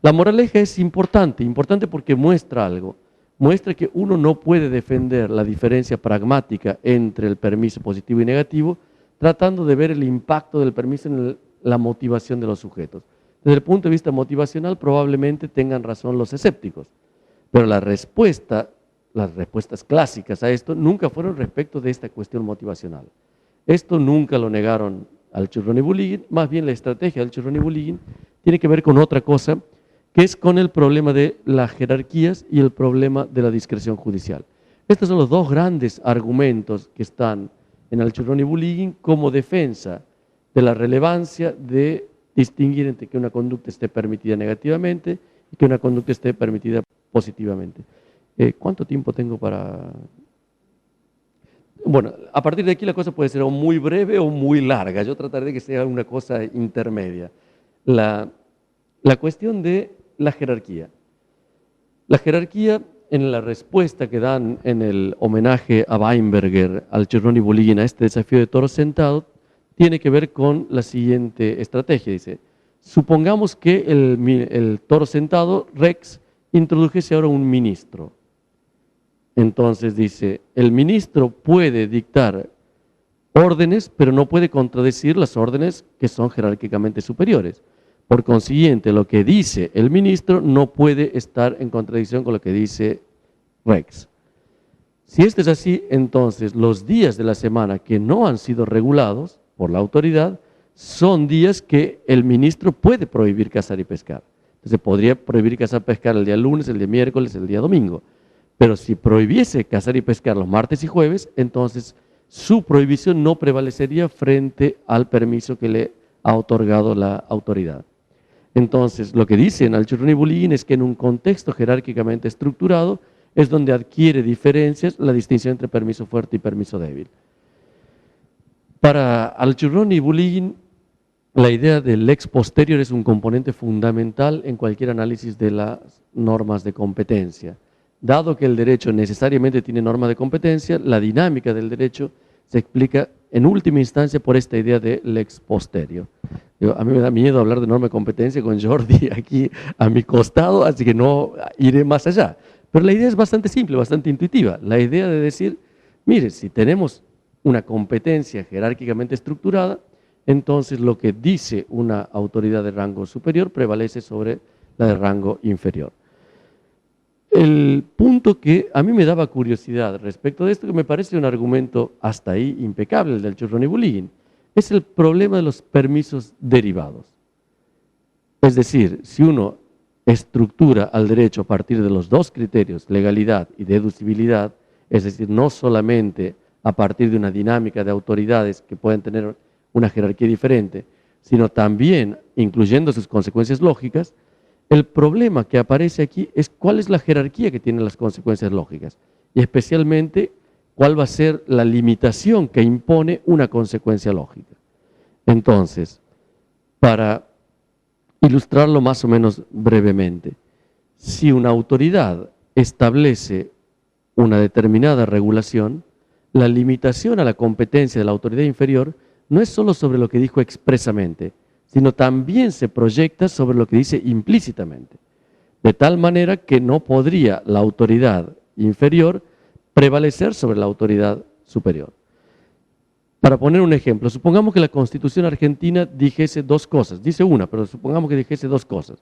La moraleja es importante porque muestra algo. Muestra que uno no puede defender la diferencia pragmática entre el permiso positivo y negativo, tratando de ver el impacto del permiso en la motivación de los sujetos. Desde el punto de vista motivacional, probablemente tengan razón los escépticos, pero las respuestas clásicas a esto nunca fueron respecto de esta cuestión motivacional. Esto nunca lo negaron al Churrón y Bulligin, más bien la estrategia del Churrón y Bulligin tiene que ver con otra cosa, que es con el problema de las jerarquías y el problema de la discreción judicial. Estos son los dos grandes argumentos que están en Alchurrón y Bulligin como defensa de la relevancia de distinguir entre que una conducta esté permitida negativamente y que una conducta esté permitida positivamente. ¿Cuánto tiempo tengo para...? Bueno, a partir de aquí la cosa puede ser o muy breve o muy larga. Yo trataré de que sea una cosa intermedia. La cuestión de la jerarquía. La jerarquía, en la respuesta que dan en el homenaje a Weinberger, al Churrón y Bulligin, a este desafío de toro sentado, tiene que ver con la siguiente estrategia. Dice, supongamos que el toro sentado, Rex, introdujese ahora un ministro. Entonces dice, el ministro puede dictar órdenes, pero no puede contradecir las órdenes que son jerárquicamente superiores. Por consiguiente, lo que dice el ministro no puede estar en contradicción con lo que dice Rex. Si esto es así, entonces los días de la semana que no han sido regulados por la autoridad son días que el ministro puede prohibir cazar y pescar. Entonces podría prohibir cazar y pescar el día lunes, el día miércoles, el día domingo. Pero si prohibiese cazar y pescar los martes y jueves, entonces su prohibición no prevalecería frente al permiso que le ha otorgado la autoridad. Entonces, lo que dicen Alchurrón y Bulligin es que en un contexto jerárquicamente estructurado es donde adquiere diferencias la distinción entre permiso fuerte y permiso débil. Para Alchurrón y Bulligin, la idea del lex posterior es un componente fundamental en cualquier análisis de las normas de competencia. Dado que el derecho necesariamente tiene normas de competencia, la dinámica del derecho se explica en última instancia por esta idea de lex posterior. A mí me da miedo hablar de norma de competencia con Jordi aquí a mi costado, así que no iré más allá. Pero la idea es bastante simple, bastante intuitiva. La idea de decir, mire, si tenemos una competencia jerárquicamente estructurada, entonces lo que dice una autoridad de rango superior prevalece sobre la de rango inferior. El punto que a mí me daba curiosidad respecto de esto, que me parece un argumento hasta ahí impecable, el del Churrón y Bulligin, es el problema de los permisos derivados. Es decir, si uno estructura al derecho a partir de los dos criterios, legalidad y deducibilidad, es decir, no solamente a partir de una dinámica de autoridades que pueden tener una jerarquía diferente, sino también incluyendo sus consecuencias lógicas, el problema que aparece aquí es cuál es la jerarquía que tienen las consecuencias lógicas y especialmente cuál va a ser la limitación que impone una consecuencia lógica. Entonces, para ilustrarlo más o menos brevemente, si una autoridad establece una determinada regulación, la limitación a la competencia de la autoridad inferior no es solo sobre lo que dijo expresamente, sino también se proyecta sobre lo que dice implícitamente, de tal manera que no podría la autoridad inferior prevalecer sobre la autoridad superior. Para poner un ejemplo, supongamos que la Constitución argentina dijese dos cosas, dice una, pero supongamos que dijese dos cosas,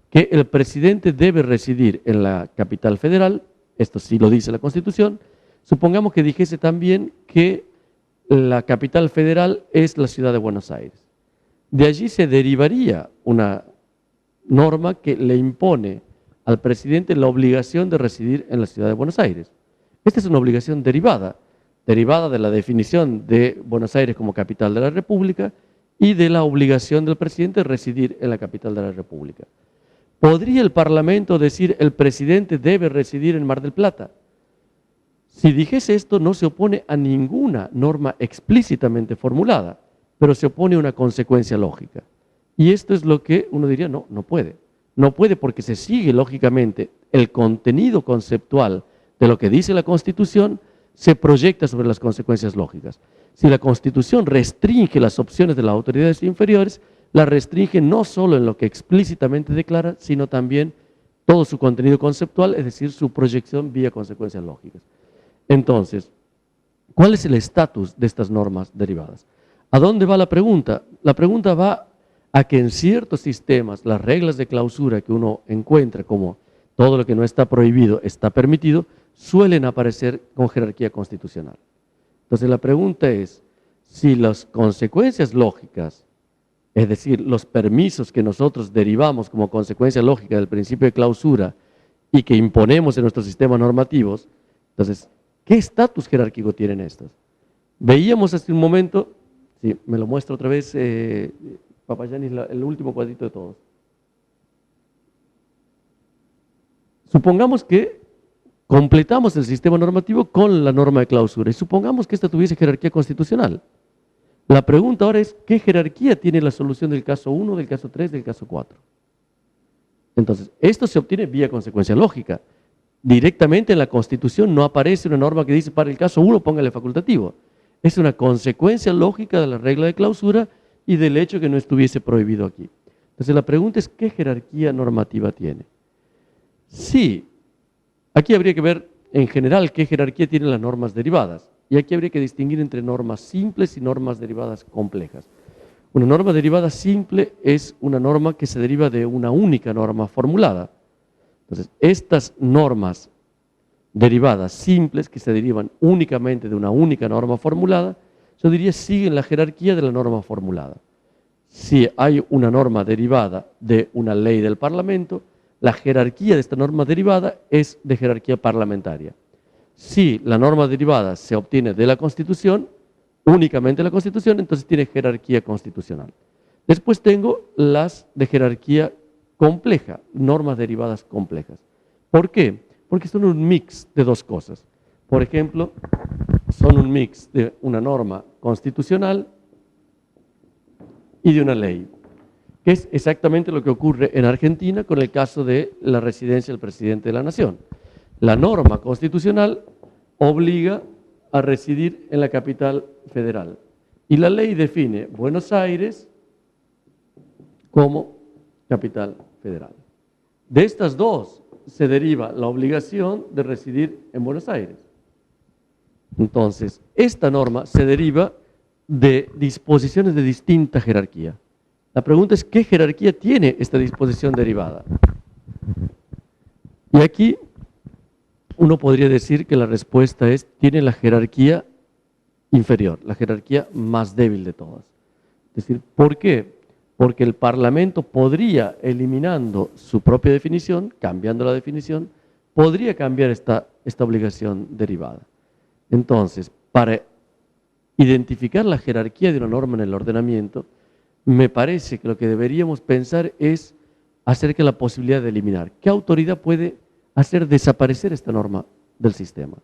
que el presidente debe residir en la capital federal, esto sí lo dice la Constitución, supongamos que dijese también que la capital federal es la ciudad de Buenos Aires. De allí se derivaría una norma que le impone al presidente la obligación de residir en la ciudad de Buenos Aires. Esta es una obligación derivada de la definición de Buenos Aires como capital de la República y de la obligación del presidente de residir en la capital de la República. ¿Podría el Parlamento decir el presidente debe residir en Mar del Plata? Si dijese esto, no se opone a ninguna norma explícitamente formulada, pero se opone a una consecuencia lógica. Y esto es lo que uno diría, no, no puede. No puede porque se sigue lógicamente el contenido conceptual de lo que dice la Constitución, se proyecta sobre las consecuencias lógicas. Si la Constitución restringe las opciones de las autoridades inferiores, la restringe no solo en lo que explícitamente declara, sino también todo su contenido conceptual, es decir, su proyección vía consecuencias lógicas. Entonces, ¿cuál es el estatus de estas normas derivadas? ¿A dónde va la pregunta? La pregunta va a que en ciertos sistemas las reglas de clausura que uno encuentra como todo lo que no está prohibido está permitido, suelen aparecer con jerarquía constitucional. Entonces la pregunta es, si las consecuencias lógicas, es decir, los permisos que nosotros derivamos como consecuencia lógica del principio de clausura y que imponemos en nuestros sistemas normativos, entonces, ¿qué estatus jerárquico tienen estos? Veíamos hace un momento, sí, me lo muestra otra vez Papayanis, el último cuadrito de todos. Supongamos que completamos el sistema normativo con la norma de clausura y supongamos que esta tuviese jerarquía constitucional. La pregunta ahora es, ¿qué jerarquía tiene la solución del caso 1, del caso 3, del caso 4? Entonces, esto se obtiene vía consecuencia lógica. Directamente en la Constitución no aparece una norma que dice para el caso 1 póngale facultativo. Es una consecuencia lógica de la regla de clausura y del hecho que no estuviese prohibido aquí. Entonces la pregunta es, ¿qué jerarquía normativa tiene? Sí, aquí habría que ver en general qué jerarquía tienen las normas derivadas. Y aquí habría que distinguir entre normas simples y normas derivadas complejas. Una norma derivada simple es una norma que se deriva de una única norma formulada. Entonces, estas normas derivadas simples que se derivan únicamente de una única norma formulada, yo diría siguen la jerarquía de la norma formulada. Si hay una norma derivada de una ley del Parlamento, la jerarquía de esta norma derivada es de jerarquía parlamentaria. Si la norma derivada se obtiene de la Constitución, únicamente la Constitución, entonces tiene jerarquía constitucional. Después tengo las de jerarquía compleja, normas derivadas complejas. ¿Por qué? Porque son un mix de dos cosas. Por ejemplo, son un mix de una norma constitucional y de una ley, que es exactamente lo que ocurre en Argentina con el caso de la residencia del presidente de la Nación. La norma constitucional obliga a residir en la capital federal y la ley define Buenos Aires como capital federal. De estas dos se deriva la obligación de residir en Buenos Aires. Entonces, esta norma se deriva de disposiciones de distinta jerarquía. La pregunta es, ¿qué jerarquía tiene esta disposición derivada? Y aquí uno podría decir que la respuesta es, tiene la jerarquía inferior, la jerarquía más débil de todas. Es decir, ¿por qué? porque el Parlamento podría, eliminando su propia definición, cambiando la definición, podría cambiar esta obligación derivada. Entonces, para identificar la jerarquía de una norma en el ordenamiento, me parece que lo que deberíamos pensar es acerca de la posibilidad de eliminar. ¿Qué autoridad puede hacer desaparecer esta norma del sistema?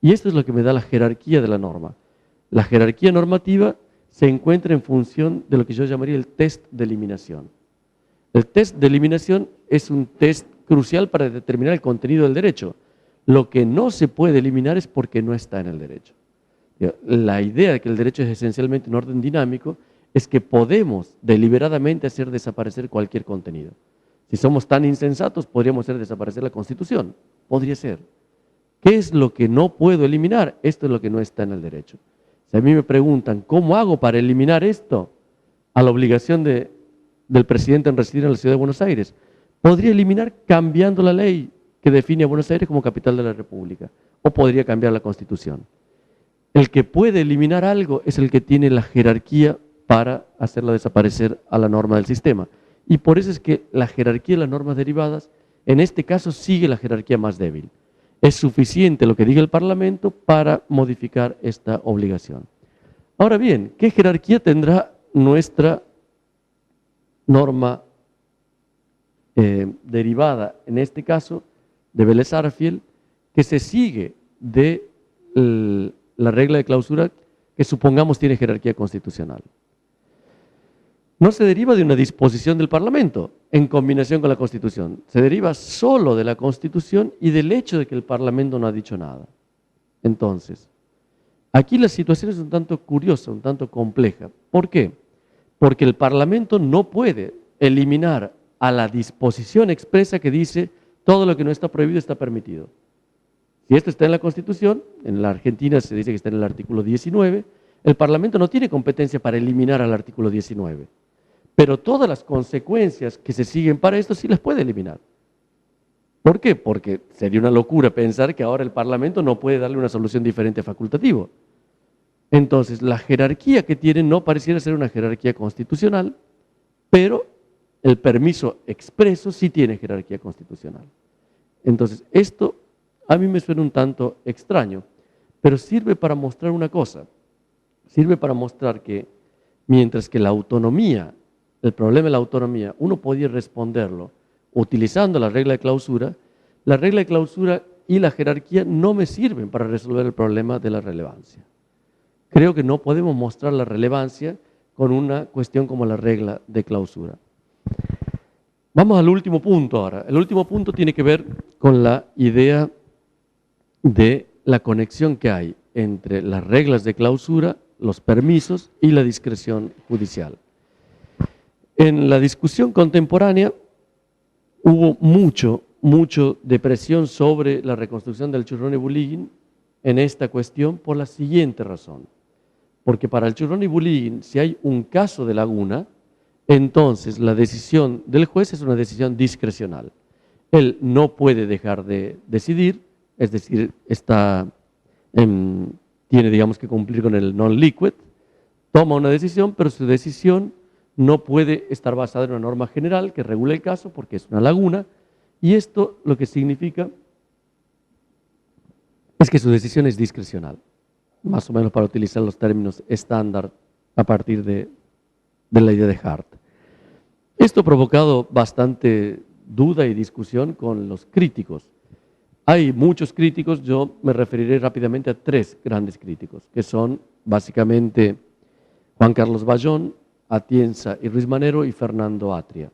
Y esto es lo que me da la jerarquía de la norma. La jerarquía normativa se encuentra en función de lo que yo llamaría el test de eliminación. El test de eliminación es un test crucial para determinar el contenido del derecho. Lo que no se puede eliminar es porque no está en el derecho. La idea de que el derecho es esencialmente un orden dinámico es que podemos deliberadamente hacer desaparecer cualquier contenido. Si somos tan insensatos, podríamos hacer desaparecer la Constitución. Podría ser. ¿Qué es lo que no puedo eliminar? Esto es lo que no está en el derecho. Si a mí me preguntan, ¿cómo hago para eliminar esto? A la obligación del presidente en residir en la ciudad de Buenos Aires. Podría eliminar cambiando la ley que define a Buenos Aires como capital de la República. O podría cambiar la Constitución. El que puede eliminar algo es el que tiene la jerarquía para hacerla desaparecer a la norma del sistema. Y por eso es que la jerarquía de las normas derivadas, en este caso, sigue la jerarquía más débil. Es suficiente lo que diga el Parlamento para modificar esta obligación. Ahora bien, ¿qué jerarquía tendrá nuestra norma derivada, en este caso, de Vélez-Sarsfield, que se sigue de la regla de clausura que supongamos tiene jerarquía constitucional? No se deriva de una disposición del Parlamento en combinación con la Constitución. Se deriva solo de la Constitución y del hecho de que el Parlamento no ha dicho nada. Entonces, aquí la situación es un tanto curiosa, un tanto compleja. ¿Por qué? Porque el Parlamento no puede eliminar a la disposición expresa que dice todo lo que no está prohibido está permitido. Si esto está en la Constitución, en la Argentina se dice que está en el artículo 19, el Parlamento no tiene competencia para eliminar al artículo 19. Pero todas las consecuencias que se siguen para esto sí las puede eliminar. ¿Por qué? Porque sería una locura pensar que ahora el Parlamento no puede darle una solución diferente facultativo. Entonces, la jerarquía que tiene no pareciera ser una jerarquía constitucional, pero el permiso expreso sí tiene jerarquía constitucional. Entonces, esto a mí me suena un tanto extraño, pero sirve para mostrar una cosa. Sirve para mostrar que mientras que la autonomía, el problema de la autonomía, uno podía responderlo utilizando la regla de clausura y la jerarquía no me sirven para resolver el problema de la relevancia. Creo que no podemos mostrar la relevancia con una cuestión como la regla de clausura. Vamos al último punto ahora. El último punto tiene que ver con la idea de la conexión que hay entre las reglas de clausura, los permisos y la discreción judicial. En la discusión contemporánea hubo mucho de presión sobre la reconstrucción del Churrón y Bulíguin en esta cuestión por la siguiente razón. Porque para el Churrón y Bulíguin, si hay un caso de laguna, entonces la decisión del juez es una decisión discrecional. Él no puede dejar de decidir, es decir, tiene, digamos, que cumplir con el non-liquid, toma una decisión, pero su decisión no puede estar basada en una norma general que regule el caso porque es una laguna, y esto lo que significa es que su decisión es discrecional, más o menos para utilizar los términos estándar a partir de la idea de Hart. Esto ha provocado bastante duda y discusión con los críticos. Hay muchos críticos, yo me referiré rápidamente a tres grandes críticos, que son básicamente Juan Carlos Bayón, Atienza y Ruiz Manero y Fernando Atria.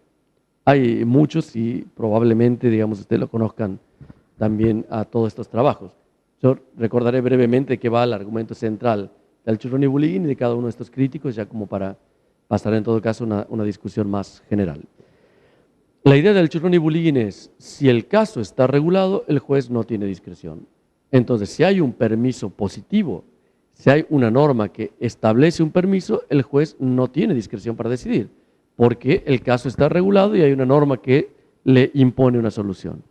Hay muchos y probablemente, digamos, ustedes lo conozcan también a todos estos trabajos. Yo recordaré brevemente que va el argumento central del Churrón y Bulíguin y de cada uno de estos críticos, ya como para pasar en todo caso una discusión más general. La idea del Churrón y Bulíguin es, si el caso está regulado, el juez no tiene discreción. Entonces, si hay un permiso positivo, si hay una norma que establece un permiso, el juez no tiene discreción para decidir, porque el caso está regulado y hay una norma que le impone una solución.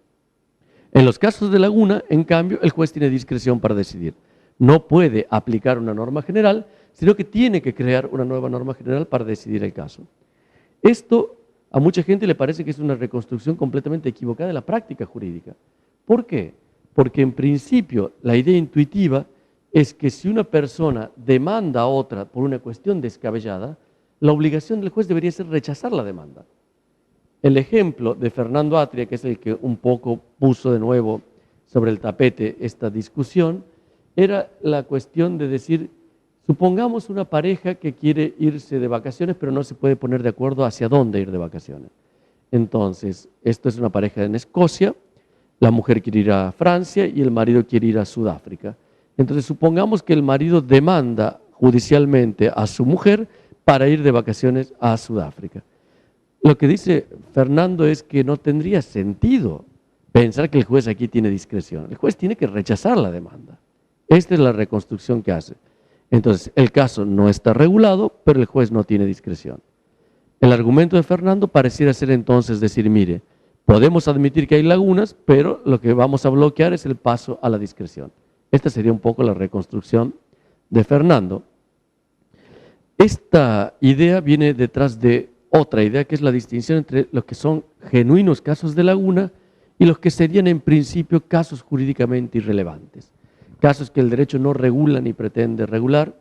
En los casos de laguna, en cambio, el juez tiene discreción para decidir. No puede aplicar una norma general, sino que tiene que crear una nueva norma general para decidir el caso. Esto a mucha gente le parece que es una reconstrucción completamente equivocada de la práctica jurídica. ¿Por qué? Porque en principio la idea intuitiva es que si una persona demanda a otra por una cuestión descabellada, la obligación del juez debería ser rechazar la demanda. El ejemplo de Fernando Atria, que es el que un poco puso de nuevo sobre el tapete esta discusión, era la cuestión de decir, supongamos una pareja que quiere irse de vacaciones, pero no se puede poner de acuerdo hacia dónde ir de vacaciones. Entonces, esto es una pareja en Escocia, la mujer quiere ir a Francia y el marido quiere ir a Sudáfrica. Entonces, supongamos que el marido demanda judicialmente a su mujer para ir de vacaciones a Sudáfrica. Lo que dice Fernando es que no tendría sentido pensar que el juez aquí tiene discreción. El juez tiene que rechazar la demanda. Esta es la reconstrucción que hace. Entonces, el caso no está regulado, pero el juez no tiene discreción. El argumento de Fernando pareciera ser entonces decir, mire, podemos admitir que hay lagunas, pero lo que vamos a bloquear es el paso a la discreción. Esta sería un poco la reconstrucción de Fernando. Esta idea viene detrás de otra idea, que es la distinción entre los que son genuinos casos de laguna y los que serían en principio casos jurídicamente irrelevantes. Casos que el derecho no regula ni pretende regular,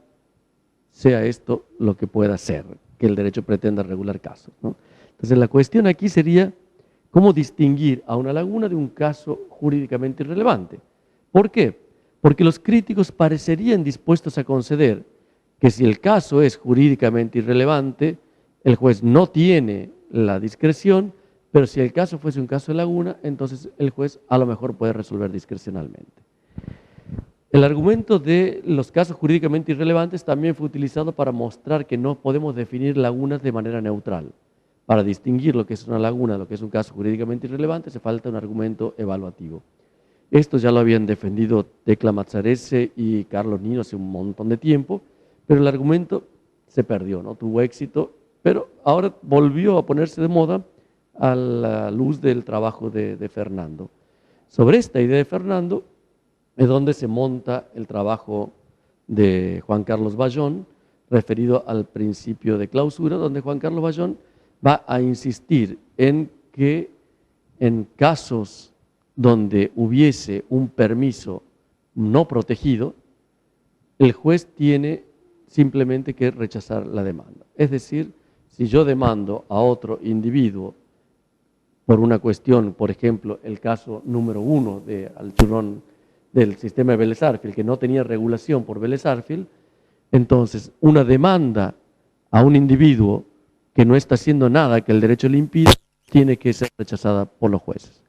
sea esto lo que pueda ser, que el derecho pretenda regular casos, ¿no? Entonces la cuestión aquí sería cómo distinguir a una laguna de un caso jurídicamente irrelevante. ¿Por qué? Porque los críticos parecerían dispuestos a conceder que si el caso es jurídicamente irrelevante, el juez no tiene la discreción, pero si el caso fuese un caso de laguna, entonces el juez a lo mejor puede resolver discrecionalmente. El argumento de los casos jurídicamente irrelevantes también fue utilizado para mostrar que no podemos definir lagunas de manera neutral. Para distinguir lo que es una laguna de lo que es un caso jurídicamente irrelevante, se falta un argumento evaluativo. Esto ya lo habían defendido Tecla Mazzarese y Carlos Nino hace un montón de tiempo, pero el argumento se perdió, no tuvo éxito, pero ahora volvió a ponerse de moda a la luz del trabajo de Fernando. Sobre esta idea de Fernando es donde se monta el trabajo de Juan Carlos Bayón, referido al principio de clausura, donde Juan Carlos Bayón va a insistir en que en casos donde hubiese un permiso no protegido, el juez tiene simplemente que rechazar la demanda. Es decir, si yo demando a otro individuo por una cuestión, por ejemplo, el caso número 1 de Alchurrón del sistema de Vélez Arfield, que no tenía regulación por Vélez Arfield, entonces una demanda a un individuo que no está haciendo nada que el derecho le impida, tiene que ser rechazada por los jueces.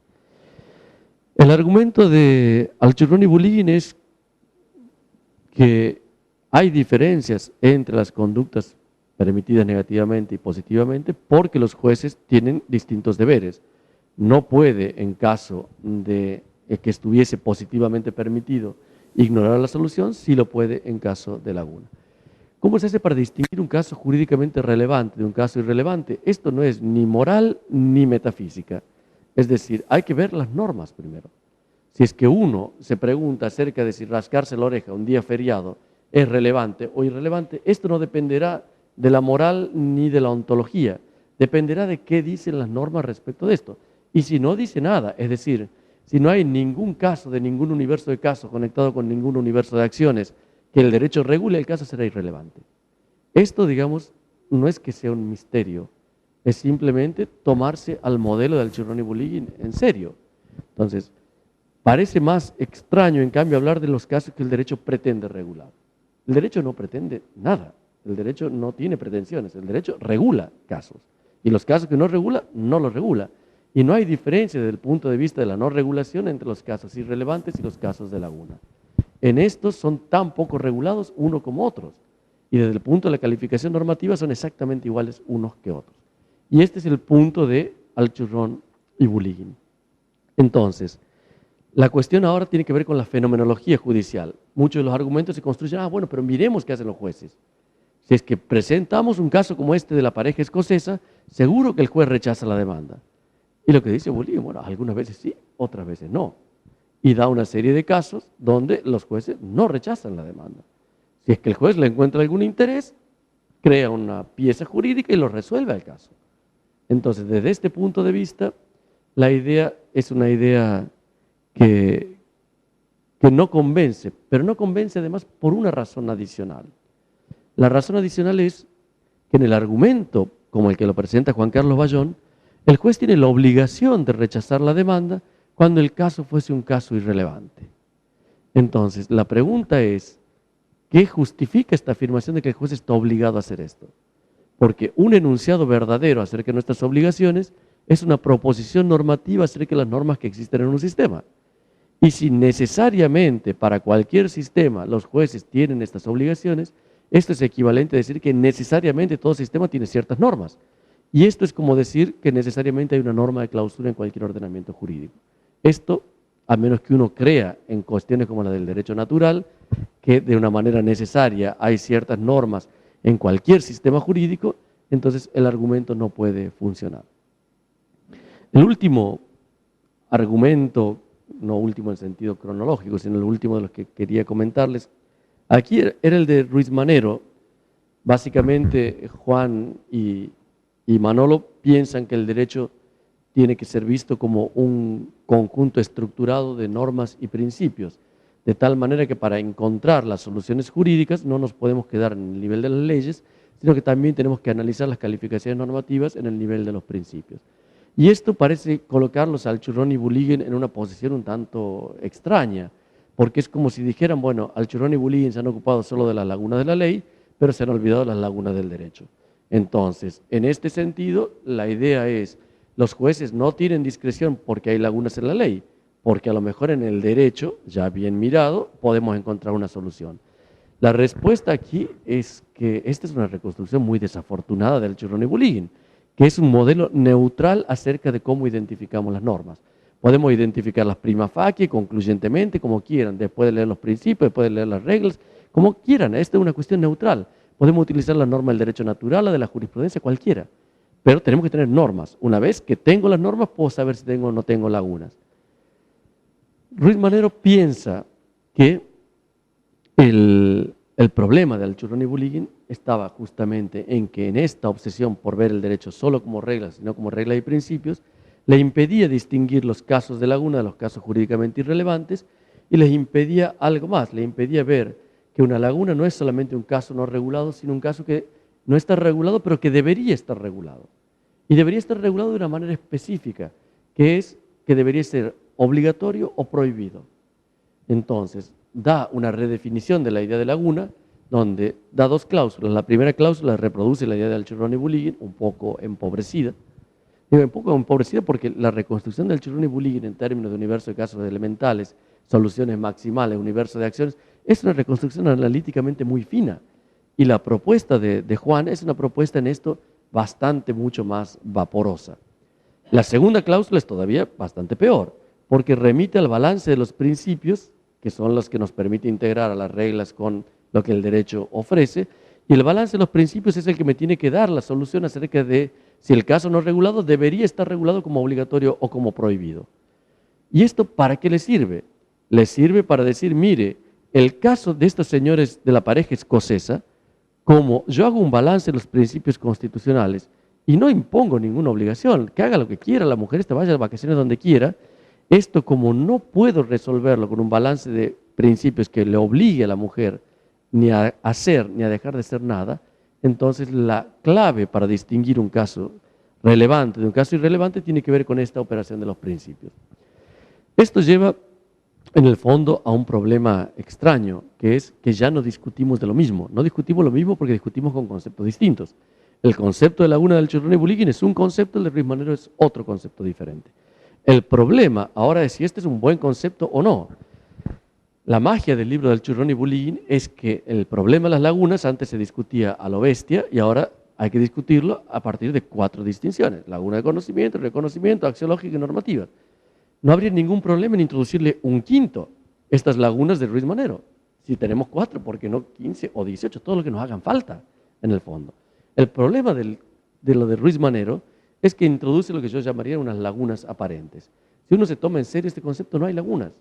El argumento de Alchurrón y Bulíguin es que hay diferencias entre las conductas permitidas negativamente y positivamente porque los jueces tienen distintos deberes. No puede, en caso de que estuviese positivamente permitido, ignorar la solución, sí lo puede en caso de laguna. ¿Cómo se hace para distinguir un caso jurídicamente relevante de un caso irrelevante? Esto no es ni moral ni metafísica. Es decir, hay que ver las normas primero. Si es que uno se pregunta acerca de si rascarse la oreja un día feriado es relevante o irrelevante, esto no dependerá de la moral ni de la ontología, dependerá de qué dicen las normas respecto de esto. Y si no dice nada, es decir, si no hay ningún caso de ningún universo de casos conectado con ningún universo de acciones que el derecho regule, el caso será irrelevante. Esto, digamos, no es que sea un misterio, es simplemente tomarse al modelo de Alchurrón y Bulíguin en serio. Entonces, parece más extraño, en cambio, hablar de los casos que el derecho pretende regular. El derecho no pretende nada, el derecho no tiene pretensiones, el derecho regula casos. Y los casos que no regula, no los regula. Y no hay diferencia desde el punto de vista de la no regulación entre los casos irrelevantes y los casos de laguna. En estos son tan poco regulados unos como otros. Y desde el punto de la calificación normativa son exactamente iguales unos que otros. Y este es el punto de Alchurrón y Bulíguin. Entonces, la cuestión ahora tiene que ver con la fenomenología judicial. Muchos de los argumentos se construyen, bueno, pero miremos qué hacen los jueces. Si es que presentamos un caso como este de la pareja escocesa, seguro que el juez rechaza la demanda. Y lo que dice Bulíguin, bueno, algunas veces sí, otras veces no. Y da una serie de casos donde los jueces no rechazan la demanda. Si Si es que el juez le encuentra algún interés, crea una pieza jurídica y lo resuelve el caso. Entonces, desde este punto de vista, la idea es una idea que no convence, pero no convence además por una razón adicional. La razón adicional es que en el argumento, como el que lo presenta Juan Carlos Bayón, el juez tiene la obligación de rechazar la demanda cuando el caso fuese un caso irrelevante. Entonces, la pregunta es, ¿qué justifica esta afirmación de que el juez está obligado a hacer esto? Porque un enunciado verdadero acerca de nuestras obligaciones es una proposición normativa acerca de las normas que existen en un sistema. Y si necesariamente para cualquier sistema los jueces tienen estas obligaciones, esto es equivalente a decir que necesariamente todo sistema tiene ciertas normas. Y esto es como decir que necesariamente hay una norma de clausura en cualquier ordenamiento jurídico. Esto, a menos que uno crea en cuestiones como la del derecho natural, que de una manera necesaria hay ciertas normas en cualquier sistema jurídico, entonces el argumento no puede funcionar. El último argumento, no último en sentido cronológico, sino el último de los que quería comentarles, aquí era el de Ruiz Manero. Básicamente Juan y Manolo piensan que el derecho tiene que ser visto como un conjunto estructurado de normas y principios, de tal manera que para encontrar las soluciones jurídicas no nos podemos quedar en el nivel de las leyes, sino que también tenemos que analizar las calificaciones normativas en el nivel de los principios. Y esto parece colocarlos Alchurrón y Bulligin en una posición un tanto extraña, porque es como si dijeran, bueno, Alchurrón y Bulligin se han ocupado solo de las lagunas de la ley, pero se han olvidado de las lagunas del derecho. Entonces, en este sentido, la idea es, los jueces no tienen discreción porque hay lagunas en la ley, porque a lo mejor en el derecho, ya bien mirado, podemos encontrar una solución. La respuesta aquí es que esta es una reconstrucción muy desafortunada del Alchurrón y Bulligin, que es un modelo neutral acerca de cómo identificamos las normas. Podemos identificarlas prima facie, concluyentemente, como quieran, después de leer los principios, después de leer las reglas, como quieran. Esta es una cuestión neutral. Podemos utilizar la norma del derecho natural, la de la jurisprudencia, cualquiera. Pero tenemos que tener normas. Una vez que tengo las normas, puedo saber si tengo o no tengo lagunas. Ruiz Manero piensa que el problema de Alchurrón y Bulligin estaba justamente en que en esta obsesión por ver el derecho solo como reglas, sino como reglas y principios, le impedía distinguir los casos de laguna de los casos jurídicamente irrelevantes y les impedía algo más, le impedía ver que una laguna no es solamente un caso no regulado, sino un caso que no está regulado, pero que debería estar regulado. Y debería estar regulado de una manera específica, que es que debería ser obligatorio o prohibido. Entonces, da una redefinición de la idea de laguna, donde da dos cláusulas. La primera cláusula reproduce la idea de Alchurrón y Bulligin, un poco empobrecida. Digo, un poco empobrecida porque la reconstrucción de Alchurrón y Bulligin en términos de universo de casos elementales, soluciones maximales, universo de acciones, es una reconstrucción analíticamente muy fina. Y la propuesta de Juan es una propuesta en esto bastante, mucho más vaporosa. La segunda cláusula es todavía bastante peor, porque remite al balance de los principios, que son los que nos permite integrar a las reglas con lo que el derecho ofrece, y el balance de los principios es el que me tiene que dar la solución acerca de si el caso no regulado debería estar regulado como obligatorio o como prohibido. ¿Y esto para qué le sirve? Le sirve para decir, mire, el caso de estos señores de la pareja escocesa, como yo hago un balance de los principios constitucionales y no impongo ninguna obligación, que haga lo que quiera, la mujer vaya de vacaciones donde quiera, esto como no puedo resolverlo con un balance de principios que le obligue a la mujer ni a hacer ni a dejar de hacer nada, entonces la clave para distinguir un caso relevante de un caso irrelevante tiene que ver con esta operación de los principios. Esto lleva en el fondo a un problema extraño, que es que ya no discutimos de lo mismo. No discutimos lo mismo porque discutimos con conceptos distintos. El concepto de laguna del Alchurrón y Bulligin es un concepto, el de Ruiz Manero es otro concepto diferente. El problema ahora es si este es un buen concepto o no. La magia del libro de Alchurrón y Bulligin es que el problema de las lagunas antes se discutía a lo bestia y ahora hay que discutirlo a partir de 4 distinciones. Laguna de conocimiento, reconocimiento, axiológica y normativa. No habría ningún problema en introducirle un quinto, estas lagunas de Ruiz Manero. Si tenemos 4, ¿por qué no 15 o 18? Todo lo que nos hagan falta, en el fondo. El problema de lo de Ruiz Manero es que introduce lo que yo llamaría unas lagunas aparentes. Si uno se toma en serio este concepto, no hay lagunas,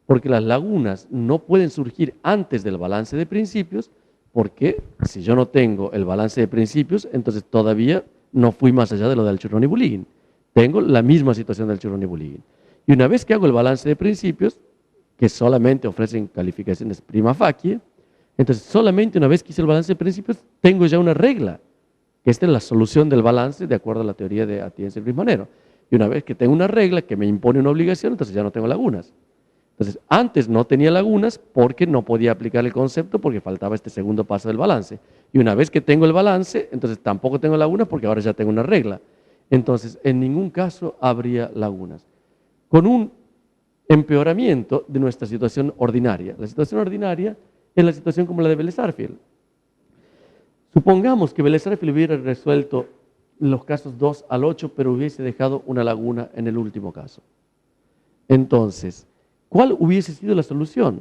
porque las lagunas no pueden surgir antes del balance de principios, porque si yo no tengo el balance de principios, entonces todavía no fui más allá de lo del Churroni-Bulligin. Tengo la misma situación del Churroni-Bulligin. Y una vez que hago el balance de principios, que solamente ofrecen calificaciones prima facie, entonces solamente una vez que hice el balance de principios, tengo ya una regla, que esta es la solución del balance de acuerdo a la teoría de Atienza y Ruiz Manero. Y una vez que tengo una regla que me impone una obligación, entonces ya no tengo lagunas. Entonces, antes no tenía lagunas porque no podía aplicar el concepto porque faltaba este segundo paso del balance. Y una vez que tengo el balance, entonces tampoco tengo lagunas porque ahora ya tengo una regla. Entonces, en ningún caso habría lagunas. Con un empeoramiento de nuestra situación ordinaria. La situación ordinaria es la situación como la de Vélez-Sarsfield. Supongamos que Vélez-Sarsfield hubiera resuelto los casos 2 al 8, pero hubiese dejado una laguna en el último caso. Entonces, ¿cuál hubiese sido la solución?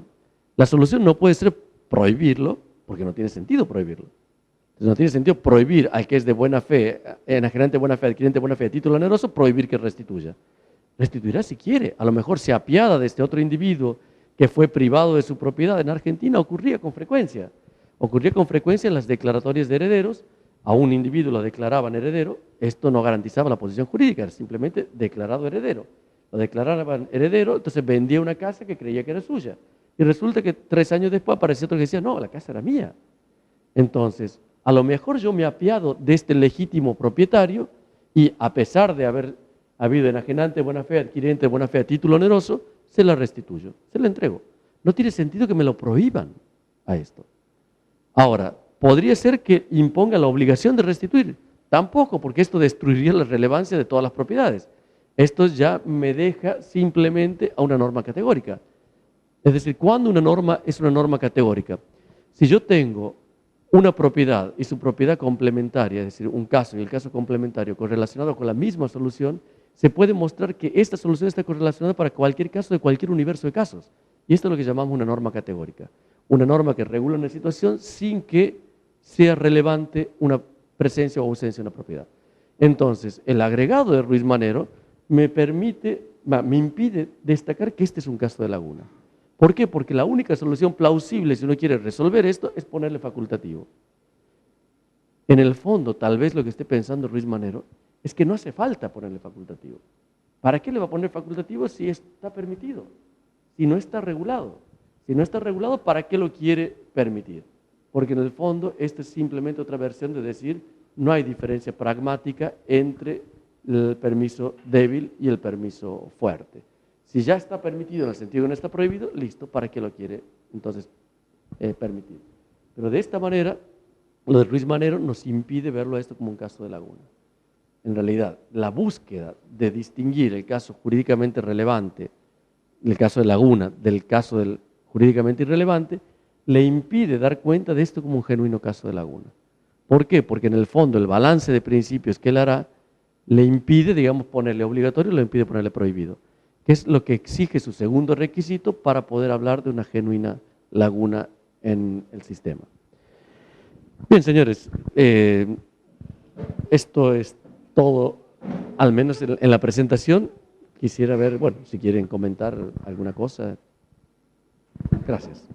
La solución no puede ser prohibirlo, porque no tiene sentido prohibirlo. Entonces, no tiene sentido prohibir al que es de buena fe, enajenante de buena fe, adquirente de buena fe, a título oneroso, prohibir que restituya. Restituirá si quiere, a lo mejor se apiada de este otro individuo que fue privado de su propiedad. En Argentina ocurría con frecuencia. Ocurría con frecuencia en las declaratorias de herederos. A un individuo lo declaraban heredero, esto no garantizaba la posición jurídica, era simplemente declarado heredero. Lo declaraban heredero, entonces vendía una casa que creía que era suya. Y resulta que 3 años después apareció otro que decía, no, la casa era mía. Entonces, a lo mejor yo me apiado de este legítimo propietario y a pesar de haber habido enajenante de buena fe, adquirente de buena fe a título oneroso, se la restituyo, se la entrego. No tiene sentido que me lo prohíban a esto. Ahora, ¿podría ser que imponga la obligación de restituir? Tampoco, porque esto destruiría la relevancia de todas las propiedades. Esto ya me deja simplemente a una norma categórica. Es decir, ¿cuándo una norma es una norma categórica? Si yo tengo una propiedad y su propiedad complementaria, es decir, un caso y el caso complementario correlacionado con la misma solución, se puede mostrar que esta solución está correlacionada para cualquier caso de cualquier universo de casos. Y esto es lo que llamamos una norma categórica. Una norma que regula una situación sin que sea relevante una presencia o ausencia de una propiedad. Entonces, el agregado de Ruiz Manero me impide destacar que este es un caso de laguna. ¿Por qué? Porque la única solución plausible, si uno quiere resolver esto, es ponerle facultativo. En el fondo, tal vez lo que esté pensando Ruiz Manero es que no hace falta ponerle facultativo. ¿Para qué le va a poner facultativo si está permitido? Si no está regulado. Si no está regulado, ¿para qué lo quiere permitir? Porque en el fondo, esta es simplemente otra versión de decir no hay diferencia pragmática entre el permiso débil y el permiso fuerte. Si ya está permitido en el sentido que no está prohibido, listo, ¿para qué lo quiere entonces permitir? Pero de esta manera, lo de Ruiz Manero nos impide verlo a esto como un caso de laguna. En realidad, la búsqueda de distinguir el caso jurídicamente relevante, el caso de laguna, del caso del jurídicamente irrelevante, le impide dar cuenta de esto como un genuino caso de laguna. ¿Por qué? Porque en el fondo el balance de principios que él hará le impide, digamos, ponerle obligatorio, le impide ponerle prohibido, que es lo que exige su segundo requisito para poder hablar de una genuina laguna en el sistema. Bien, señores, esto es todo, al menos en la presentación. Quisiera ver, bueno, si quieren comentar alguna cosa. Gracias.